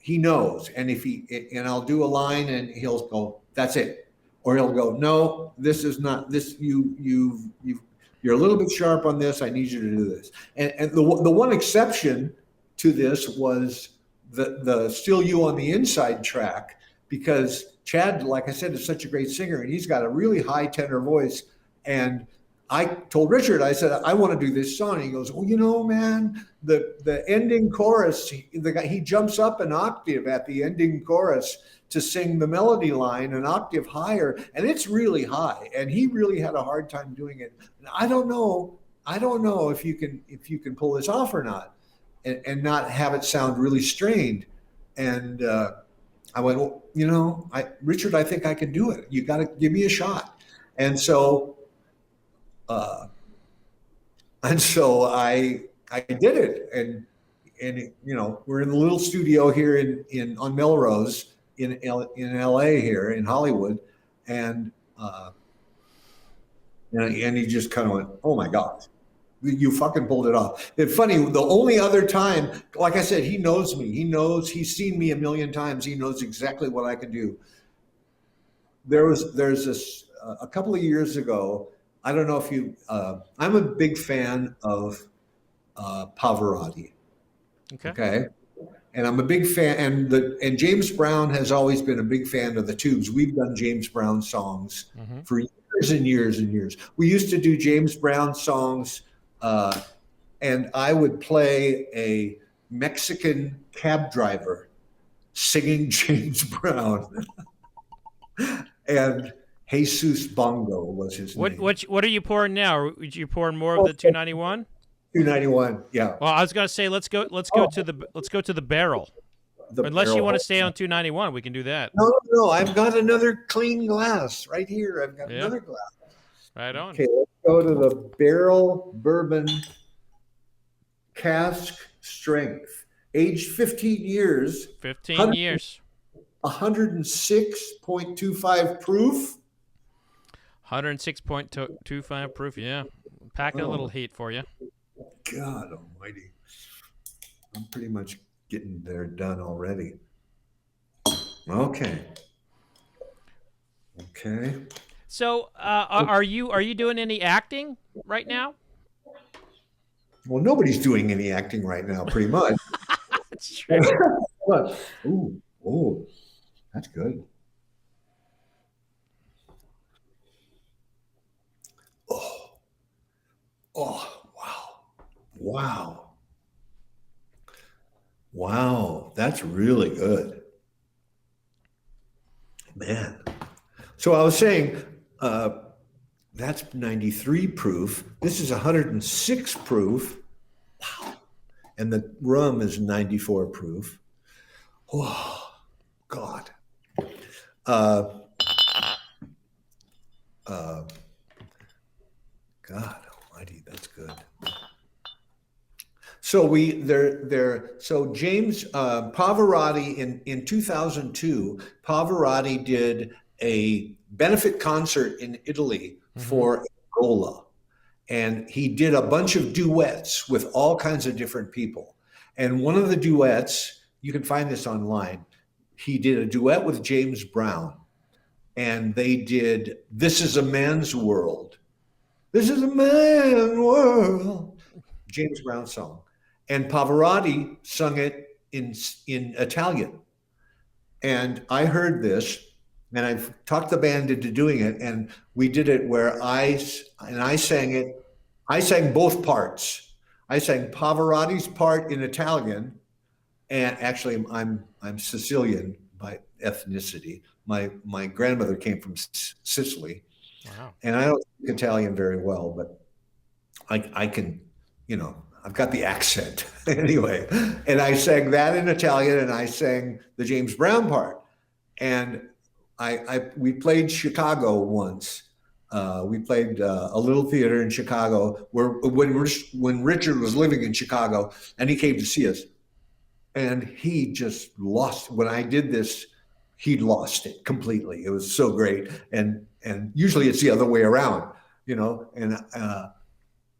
And I'll do a line and he'll go, that's it. Or he'll go, no, this is not this. You're a little bit sharp on this. I need you to do this. And the one exception to this was the Still You on the Inside track, because Chad, like I said, is such a great singer, and he's got a really high tenor voice. And I told Richard, I said, I want to do this song. And he goes, well, man, the ending chorus, he jumps up an octave at the ending chorus to sing the melody line an octave higher, and it's really high. And he really had a hard time doing it. And I don't know if you can pull this off or not, and not have it sound really strained. And I went, well, Richard, I think I can do it. You got to give me a shot. And so I did it, and we're in the little studio here on Melrose in LA here in Hollywood, and he just kind of went, oh my God, you fucking pulled it off. It's funny, the only other time, like I said, he knows me. He's seen me a million times. He knows exactly what I can do. There's this a couple of years ago. I don't know if I'm a big fan of Pavarotti. Okay. And I'm a big fan, and James Brown has always been a big fan of the Tubes. We've done James Brown songs for years and years and years. We used to do James Brown songs, and I would play a Mexican cab driver singing James Brown. And Jesus Bongo was his name. What are you pouring now? Are you pouring more of the 291? 291, yeah. Well, I was gonna say let's go to the Barrell. Unless you want to stay on 291, we can do that. No, I've got another clean glass right here. I've got another glass. Right on. Okay, let's go to the Barrell Bourbon Cask Strength. Aged 15 years. 15 years. 106.25 proof. 106.25 proof, yeah. Packing a little heat for you. God almighty. I'm pretty much getting there done already. Okay. So, are you doing any acting right now? Well, nobody's doing any acting right now, pretty much. That's true. Ooh, that's good. Oh, wow, that's really good, man. So I was saying, that's 93 proof. This is 106 proof. Wow. And the rum is 94 proof. Oh, God. God almighty, that's good. So so James Pavarotti in 2002, Pavarotti did a benefit concert in Italy for Angola. And he did a bunch of duets with all kinds of different people. And one of the duets, you can find this online, he did a duet with James Brown. And they did This Is a Man's World. This is a man's world. James Brown song. And Pavarotti sung it in Italian. And I heard this, and I've talked the band into doing it, and we did it where I sang it. I sang both parts. I sang Pavarotti's part in Italian, and actually I'm Sicilian by ethnicity. My grandmother came from Sicily. Wow. And I don't speak Italian very well, but I can, I've got the accent anyway. And I sang that in Italian, and I sang the James Brown part. And we played Chicago once. We played a little theater in Chicago when Richard was living in Chicago, and he came to see us. And he just lost, when I did this, he'd lost it completely. It was so great. And usually it's the other way around,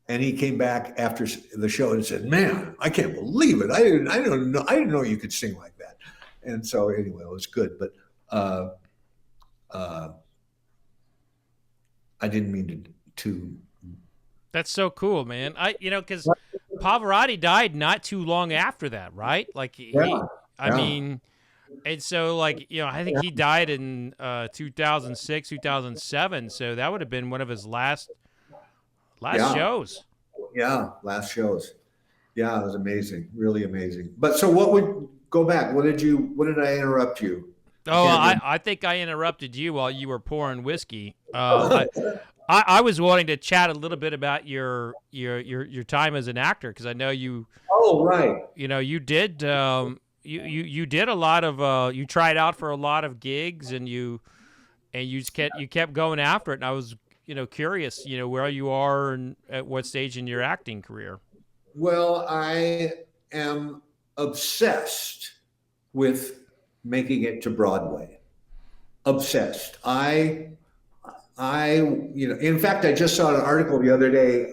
and he came back after the show and said, "Man, I can't believe it. I didn't know you could sing like that." And so anyway, it was good. But I didn't mean to. That's so cool, man. Because Pavarotti died not too long after that, right? Like I mean, and so I think he died in 2006, 2007. So that would have been one of his last Last shows. Yeah, last shows. Yeah, it was amazing, really amazing. But so, what would go back? What did I interrupt you? Oh, can't remember. I think I interrupted you while you were pouring whiskey. I was wanting to chat a little bit about your time as an actor, because I know you. Oh, right. You did you did a lot of you tried out for a lot of gigs, and you just kept going after it. And I was curious where you are and at what stage in your acting career. Well, I am obsessed with making it to Broadway. Obsessed. In fact, I just saw an article the other day.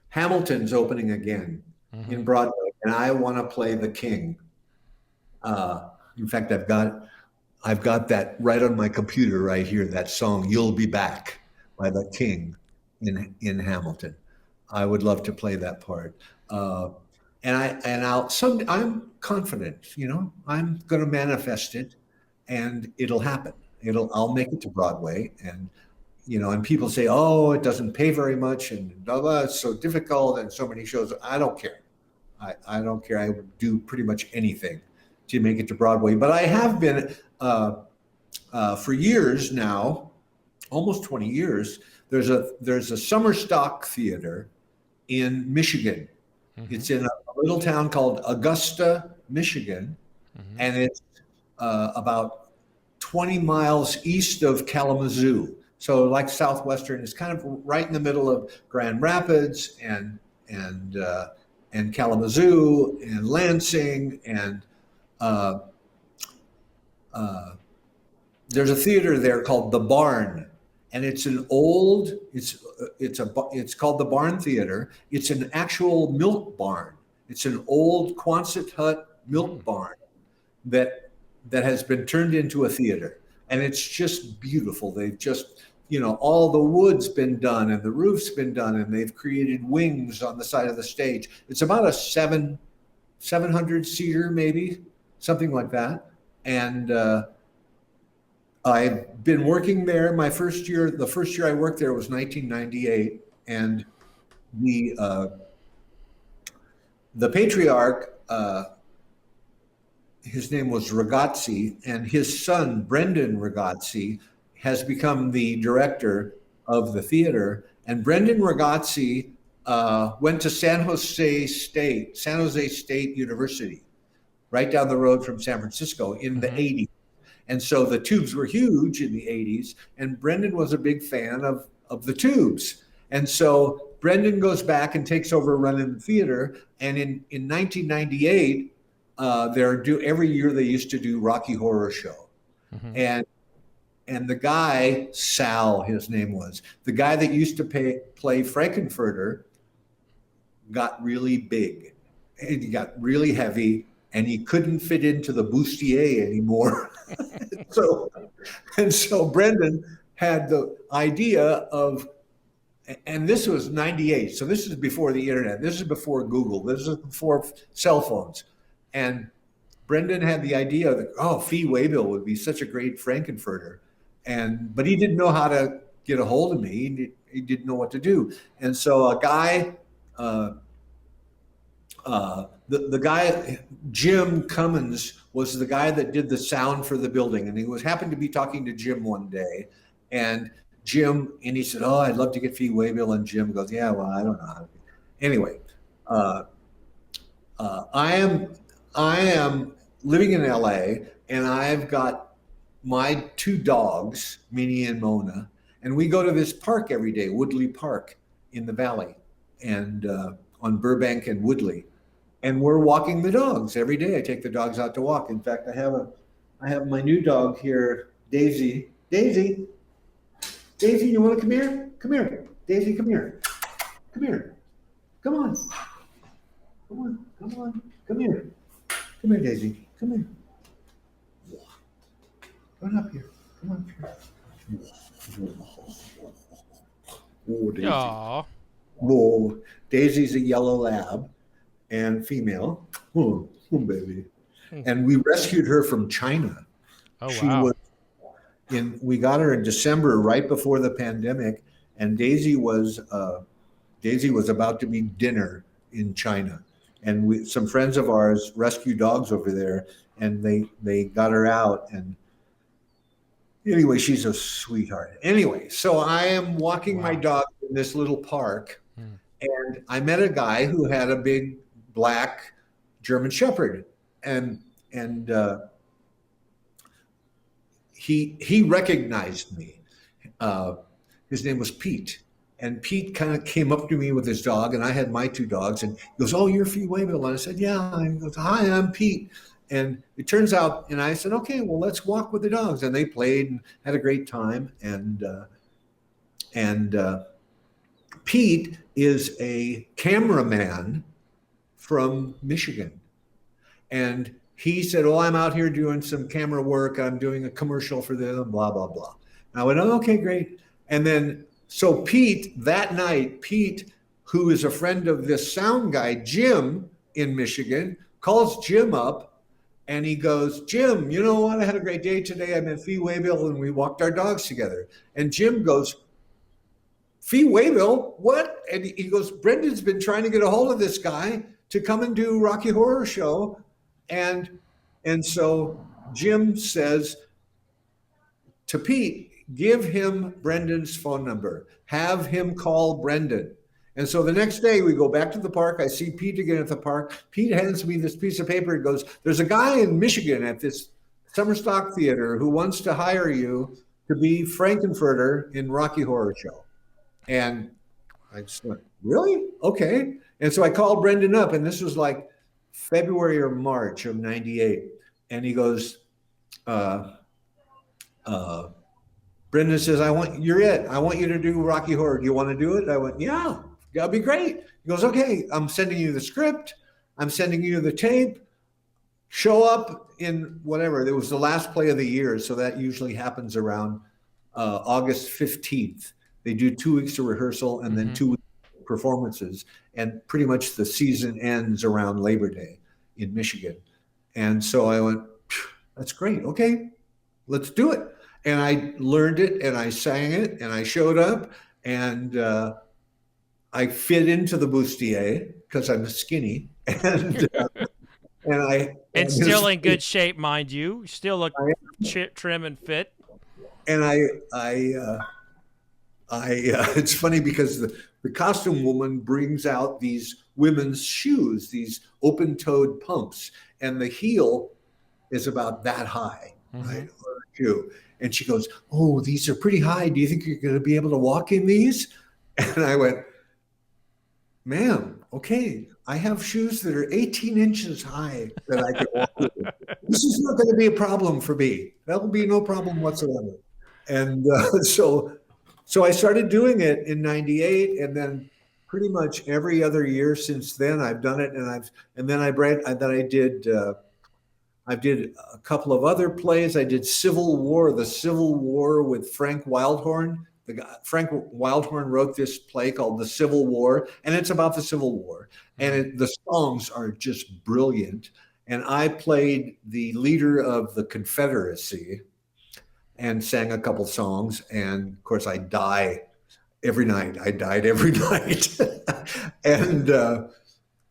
Hamilton's opening again in Broadway, and I want to play the King. In fact, I've got that right on my computer right here. That song "You'll Be Back" by the King in Hamilton. I would love to play that part. I'm confident. I'm going to manifest it, and it'll happen. I'll make it to Broadway, and people say, "Oh, it doesn't pay very much, and blah blah. It's so difficult, and so many shows." I don't care. I don't care. I would do pretty much anything to make it to Broadway. But I have been for years now, almost 20 years. There's a summer stock theater in Michigan. It's in a little town called Augusta, Michigan, and it's about 20 miles east of Kalamazoo. So like Southwestern, it's kind of right in the middle of Grand Rapids and Kalamazoo and Lansing, and there's a theater there called the Barn, and it's called the Barn Theater. It's an actual milk barn. It's an old Quonset hut milk barn that has been turned into a theater, and it's just beautiful. They've just all the wood's been done and the roof's been done, and they've created wings on the side of the stage. It's about a 700 seater, maybe something like that. And I've been working there. The first year I worked there was 1998, and the patriarch, his name was Ragazzi, and his son Brendan Ragazzi has become the director of the theater. And Brendan Ragazzi went to San Jose State University, right down the road from San Francisco in the 80s. And so the Tubes were huge in the 80s, and Brendan was a big fan of the Tubes. And so Brendan goes back and takes over running the theater. And in 1998, every year they used to do Rocky Horror Show. And the guy, Sal, his name was, the guy that used to play Frankenfurter, got really big. And he got really heavy, and he couldn't fit into the bustier anymore. So Brendan had the idea of, and this was 98, so this is before the internet, this is before Google, this is before cell phones. And Brendan had the idea that, Fee Waybill would be such a great Frankenfurter. But he didn't know how to get a hold of me. He didn't know what to do. And so a guy, the guy, Jim Cummins, was the guy that did the sound for the building. And he happened to be talking to Jim one day. And he said, "Oh, I'd love to get Fee Waybill." And Jim goes, "Yeah, well, I don't know how to." Anyway, I am living in LA, and I've got my two dogs, Minnie and Mona, and we go to this park every day, Woodley Park in the Valley, and on Burbank and Woodley, and we're walking the dogs every day. I take the dogs out to walk. In fact, I have my new dog here, Daisy. Daisy, you want to come here? Come here, Daisy. Come here. Come here. Come on. Come on. Come here. Come here, Daisy. Come here. Come up here. Come up here. Oh, Daisy. Aww. Whoa. Daisy's a yellow lab and female. Oh, baby. And we rescued her from China. Oh, she wow. we got her in December, right before the pandemic. And Daisy was Daisy was about to be dinner in China, and some friends of ours rescue dogs over there, and they got her out. And anyway, she's a sweetheart. Anyway, so I am walking my dog in this little park, and I met a guy who had a big black German Shepherd, and he recognized me. His name was Pete. And Pete kind of came up to me with his dog, and I had my two dogs. And he goes, "Oh, you're Fee Waybill." And I said, "Yeah." And he goes, "Hi, I'm Pete." And it turns out, and I said, "Okay, well, let's walk with the dogs." And they played and had a great time. And Pete is a cameraman from Michigan. And he said, "Oh, I'm out here doing some camera work. I'm doing a commercial for them, blah, blah, blah." And I went, "Oh, okay, great." And then, so Pete, that night, Pete, who is a friend of this sound guy, Jim, in Michigan, calls Jim up and he goes, "Jim, you know what? I had a great day today. I met Fee Waybill and we walked our dogs together." And Jim goes, "Fee Waybill? What?" And he goes, "Brendan's been trying to get a hold of this guy to come and do Rocky Horror Show." And so Jim says to Pete, "Give him Brendan's phone number. Have him call Brendan." And so the next day we go back to the park. I see Pete again at the park. Pete hands me this piece of paper and goes, "There's a guy in Michigan at this summer stock theater who wants to hire you to be Frankenfurter in Rocky Horror Show." And I just went, "Really? Okay." And so I called Brendan up, and this was like February or March of '98. And he goes, Brendan says, "You're it. I want you to do Rocky Horror. Do you want to do it?" I went, "Yeah, that'd be great." He goes, "Okay, I'm sending you the script. I'm sending you the tape. Show up in whatever." It was the last play of the year, so that usually happens around August 15th. They do 2 weeks of rehearsal and then 2 weeks of performances. And pretty much the season ends around Labor Day in Michigan. And so I went, "That's great. Okay, let's do it." And I learned it and I sang it and I showed up and I fit into the bustier because I'm skinny and still in good shape, mind you. Still look trim and fit. And it's funny because the costume woman brings out these women's shoes, these open-toed pumps, and the heel is about that high, right? Shoe. And she goes, "Oh, these are pretty high. Do you think you're going to be able to walk in these?" And I went, "Ma'am, okay, I have shoes that are 18 inches high that I can walk with. This is not going to be a problem for me. That will be no problem whatsoever." And so I started doing it in '98, and then pretty much every other year since then I've done it. I did a couple of other plays. I did the Civil War with Frank Wildhorn. Frank Wildhorn wrote this play called The Civil War, and it's about the Civil War. And the songs are just brilliant. And I played the leader of the Confederacy and sang a couple songs. And of course, I die every night. I died every night. And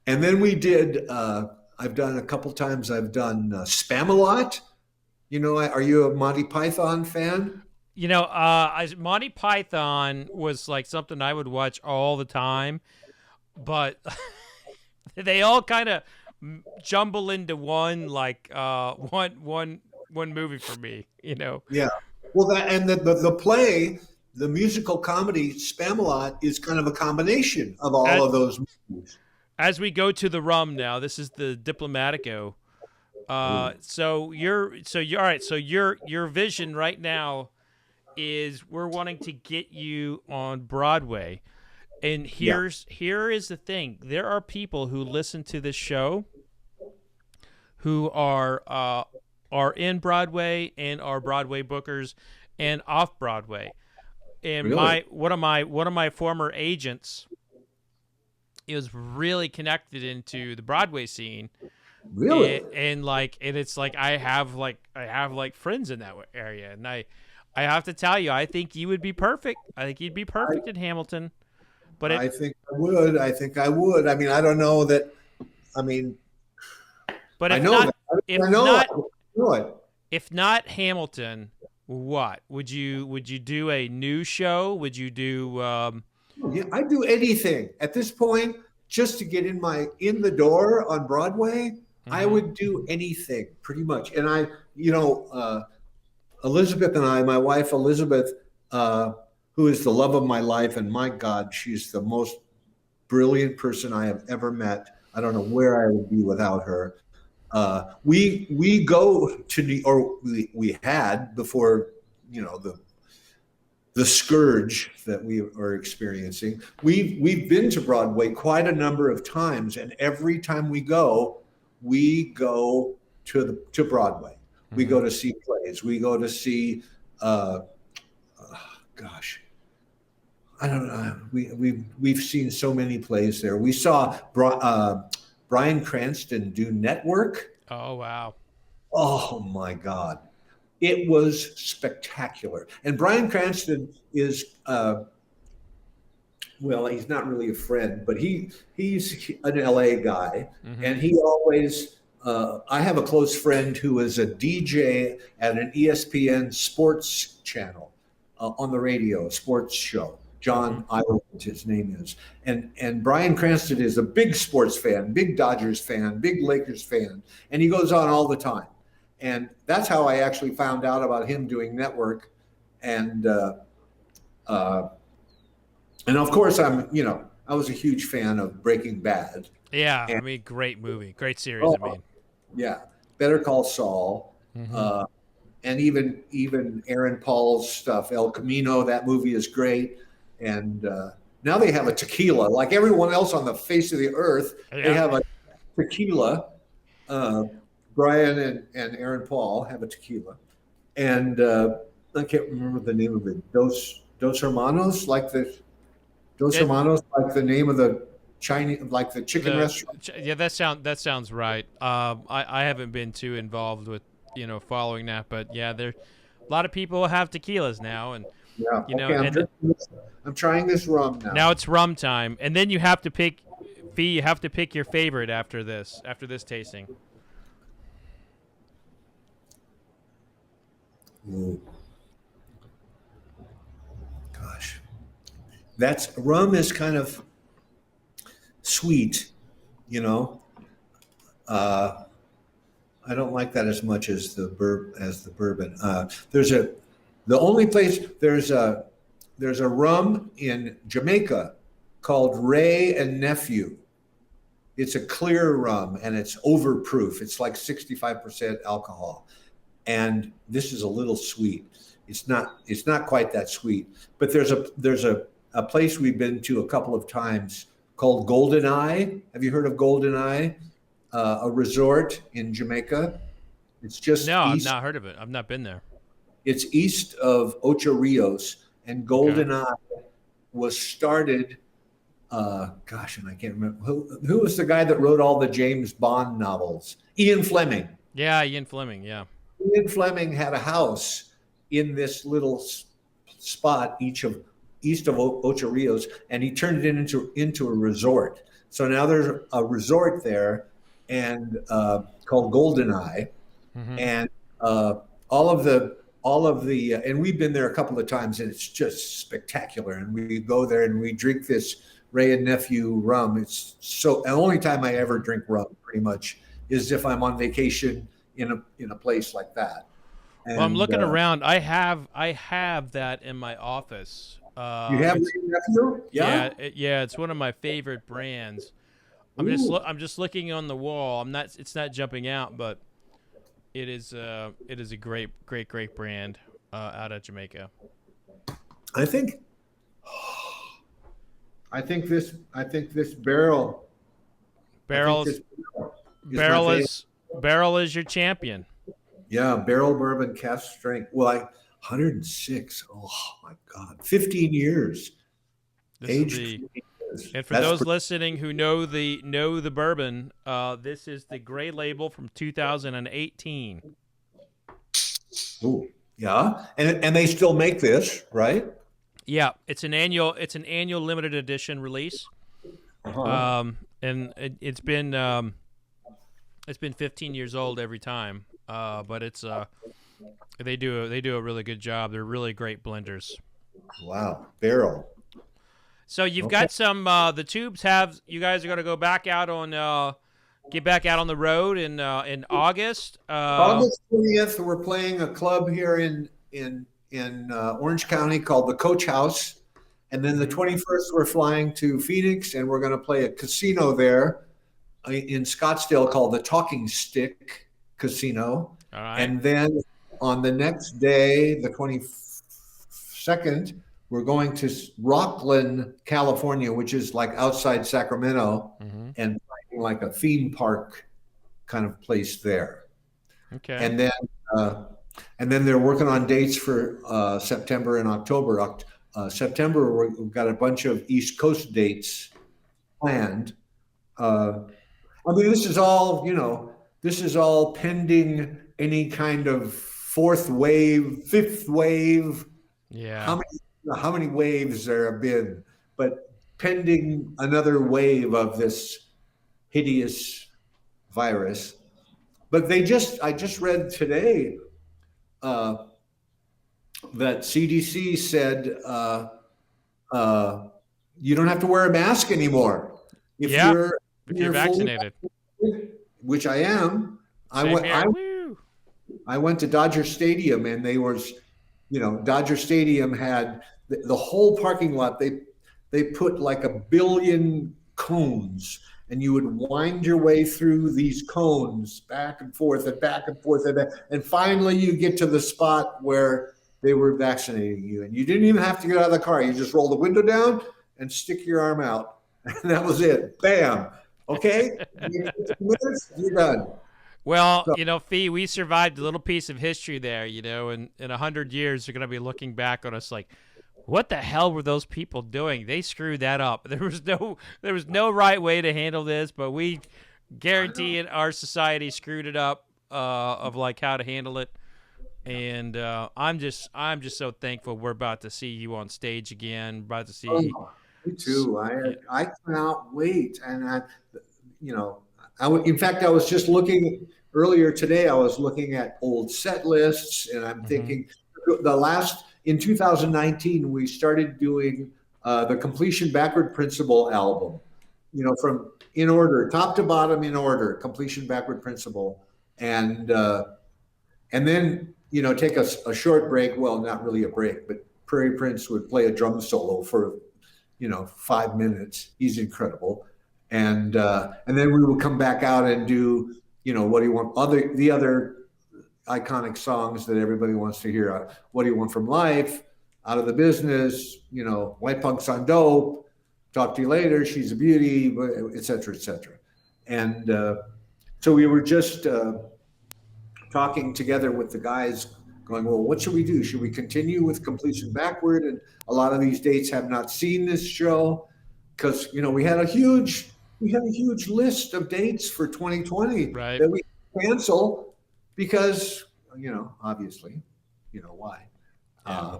then we did. I've done a couple times. I've done Spam-A-Lot. You know, are you a Monty Python fan? You know, Monty Python was like something I would watch all the time, but they all kind of jumble into one movie for me. You know. Yeah. Well, the play, the musical comedy Spam-A-Lot is kind of a combination of all of those movies. As we go to the rum now, this is the Diplomatico. So your vision right now is we're wanting to get you on Broadway. And here is the thing. There are people who listen to this show who are in Broadway and are Broadway bookers and off Broadway. And really? one of my former agents is really connected into the Broadway scene. Really? And it's like I have friends in that area, and I have to tell you, I think you would be perfect. I think you'd be perfect in Hamilton. But I think I would. I think I would. I mean, I don't know that. I mean, but I if know not, that. if I know. not, I know it. if not Hamilton, what would you do? A new show? Would you do? Yeah, I'd do anything at this point just to get in the door on Broadway. I would do anything pretty much. And Elizabeth and I, my wife Elizabeth, who is the love of my life, and my God, she's the most brilliant person I have ever met. I don't know where I would be without her. We go to we had before, the scourge that we are experiencing. We've been to Broadway quite a number of times, and every time we go to Broadway. We go to see plays. We go to see, gosh, I don't know. We've seen so many plays there. We saw Bryan Cranston do Network. Oh wow! Oh my God, it was spectacular. And Bryan Cranston is, well, he's not really a friend, but he's an LA guy, and he always. I have a close friend who is a DJ at an ESPN sports channel on the radio, sports show. John Ireland, his name is. And Bryan Cranston is a big sports fan, big Dodgers fan, big Lakers fan, and he goes on all the time. And that's how I actually found out about him doing Network. And of course, I was a huge fan of Breaking Bad. Yeah, I mean, great movie, great series. Yeah, Better Call Saul, and even Aaron Paul's stuff, El Camino. That movie is great, and now they have a tequila. Like everyone else on the face of the earth, they have a tequila. Brian and Aaron Paul have a tequila, and I can't remember the name of it. Dos Hermanos, Hermanos, like the name of the Chinese, like the chicken restaurant. Yeah, that sounds right. I haven't been too involved with following that, but yeah, there a lot of people have tequilas now, and I'm trying this rum now. Now it's rum time, and then you have to pick Fee. You have to pick your favorite after this tasting. Ooh. Gosh, rum is kind of sweet, I don't like that as much as the bourbon. There's a rum in Jamaica called Ray and Nephew. It's a clear rum and it's overproof. It's like 65% alcohol, and this is a little sweet. It's not quite that sweet, but there's a place we've been to a couple of times called Golden Eye. Have you heard of Golden Eye? A resort in Jamaica. It's just I've not heard of it. I've not been there. It's east of Ocho Rios, and Golden Eye was started. And I can't remember who was the guy that wrote all the James Bond novels. Ian Fleming. Yeah, Ian Fleming. Yeah. Ian Fleming had a house in this little spot east of Ocho Rios, and he turned it into a resort. So now there's a resort there, and called Golden Eye, and all of the and we've been there a couple of times, and it's just spectacular. And we go there and we drink this Ray and Nephew rum. It's the only time I ever drink rum, pretty much, is if I'm on vacation in a place like that. And, well, I'm looking around. I have that in my office. You have Ray and Nephew? Yeah. Yeah. It's one of my favorite brands. I'm just looking on the wall. It's not jumping out, but it is a great brand out of Jamaica. I think this Barrell. Barrel is your champion. Yeah, Barrell bourbon cask strength. Well, 106. Oh my God, 15 years. And for those listening who know the bourbon, this is the Gray Label from 2018. Ooh, yeah, and they still make this, right? Yeah, it's an annual limited edition release. Uh-huh. And it's been 15 years old every time. But it's they do a really good job. They're really great blenders. Wow, Barrell. So you've Okay. got some the tubes have you guys are going to go back out on get back out on the road in August. August 20th, we're playing a club here in Orange County called the Coach House, and then the 21st we're flying to Phoenix, and we're going to play a casino there in Scottsdale called the Talking Stick Casino, All right. and then on the next day, the 22nd, we're going to Rockland, California, which is like outside Sacramento, Mm-hmm. and finding like a theme park kind of place there. Okay. And then they're working on dates for September and October. September, we've got a bunch of East Coast dates planned. I mean, this is all, this is all pending any kind of fourth wave, fifth wave. Yeah. How many waves there have been, but pending another wave of this hideous virus. But I just read today that CDC said you don't have to wear a mask anymore if Yeah, you're if you're vaccinated. which I am. Same here. Woo. I went to Dodger Stadium, and Dodger Stadium had the whole parking lot. They put like 1 billion cones, and you would wind your way through these cones back and forth and back and forth, and finally you get to the spot where they were vaccinating you, and you didn't even have to get out of the car. You just roll the window down and stick your arm out, and that was it. Bam. Okay, 15 minutes, you're done. Well, Fee, we survived a little piece of history there, and in 100 years, they're going to be looking back on us like, what the hell were those people doing? They screwed that up. There was no right way to handle this, but we guarantee it. Our society screwed it up of like how to handle it. And I'm just so thankful we're about to see you on stage again. About to see. Oh, me too. I cannot wait. And in fact, I was just looking earlier today. I was looking at old set lists, and I'm thinking in 2019 we started doing the Completion Backward Principle album. From in order, top to bottom in order, Completion Backward Principle, and then take a short break. Well, not really a break, but Prairie Prince would play a drum solo for 5 minutes. He's incredible. And then we would come back out and do, what do you want? The other iconic songs that everybody wants to hear. What do you want from life? Out of the business. White Punks on Dope. Talk to you later. She's a beauty, et cetera, et cetera. And so we were just talking together with the guys, going, well, what should we do? Should we continue with Completion Backward? And a lot of these dates have not seen this show because we had a huge list of dates for 2020 Right. that we cancel because obviously why. Yeah.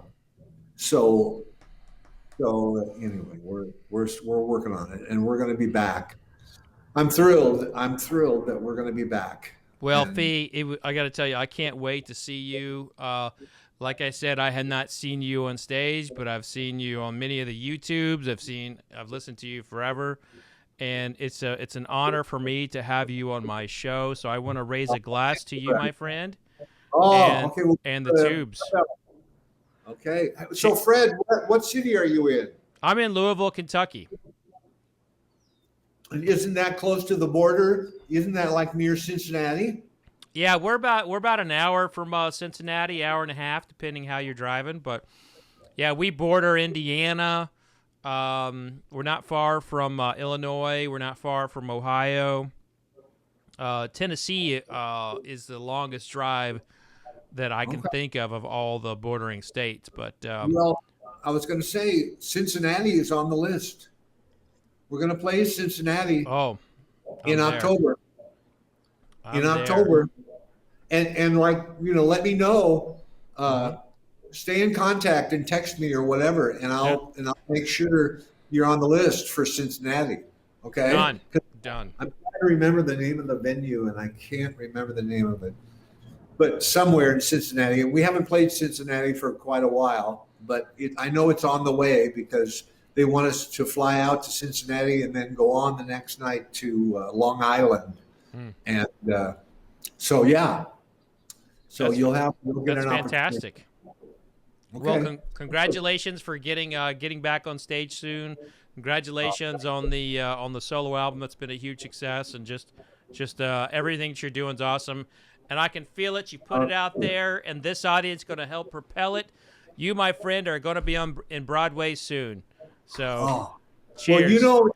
So anyway, we're working on it, and we're going to be back. I'm thrilled that we're going to be back. Well, Fee, I got to tell you, I can't wait to see you. Like I said, I had not seen you on stage, but I've seen you on many of the YouTubes. I've listened to you forever, and it's an honor for me to have you on my show. So I want to raise a glass to you, my friend. Okay. Well, and the tubes. Okay. So, Fred, what city are you in? I'm in Louisville, Kentucky. And isn't that close to the border? Isn't that like near Cincinnati? Yeah, we're about an hour from Cincinnati, hour and a half, depending how you're driving. But yeah, we border Indiana. We're not far from Illinois. We're not far from Ohio. Tennessee is the longest drive that I can think of all the bordering states. But well, I was going to say Cincinnati is on the list. We're going to play Cincinnati in October. And let me know stay in contact and text me or whatever, and I'll make sure you're on the list for Cincinnati. Okay. Done. I'm trying to remember the name of the venue, and I can't remember the name of it. But somewhere in Cincinnati, and we haven't played Cincinnati for quite a while, but I know it's on the way because they want us to fly out to Cincinnati and then go on the next night to Long Island. And so, yeah. So you'll get an opportunity. That's fantastic. Okay. Well, congratulations for getting back on stage soon. Congratulations on the solo album. That's been a huge success, and just everything that you're doing is awesome. And I can feel it. You put it out there, and this audience is going to help propel it. You, my friend, are going to be in Broadway soon. So, cheers. Well,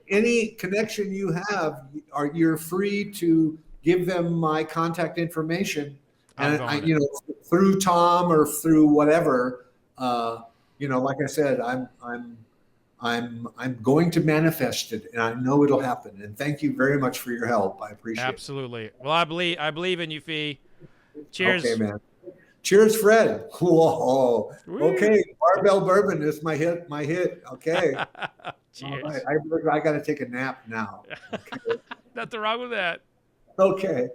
any connection you have, you're free to give them my contact information, and through Tom or through whatever. Like I said, I'm going to manifest it, and I know it'll happen. And thank you very much for your help. I appreciate it. Absolutely. Well, I believe in you, Fee. Cheers. Okay, man. Cheers, Fred. Whoa. Okay, Barbell Bourbon is my hit. Okay. Cheers. Right. I got to take a nap now. Okay. Nothing wrong with that. Okay.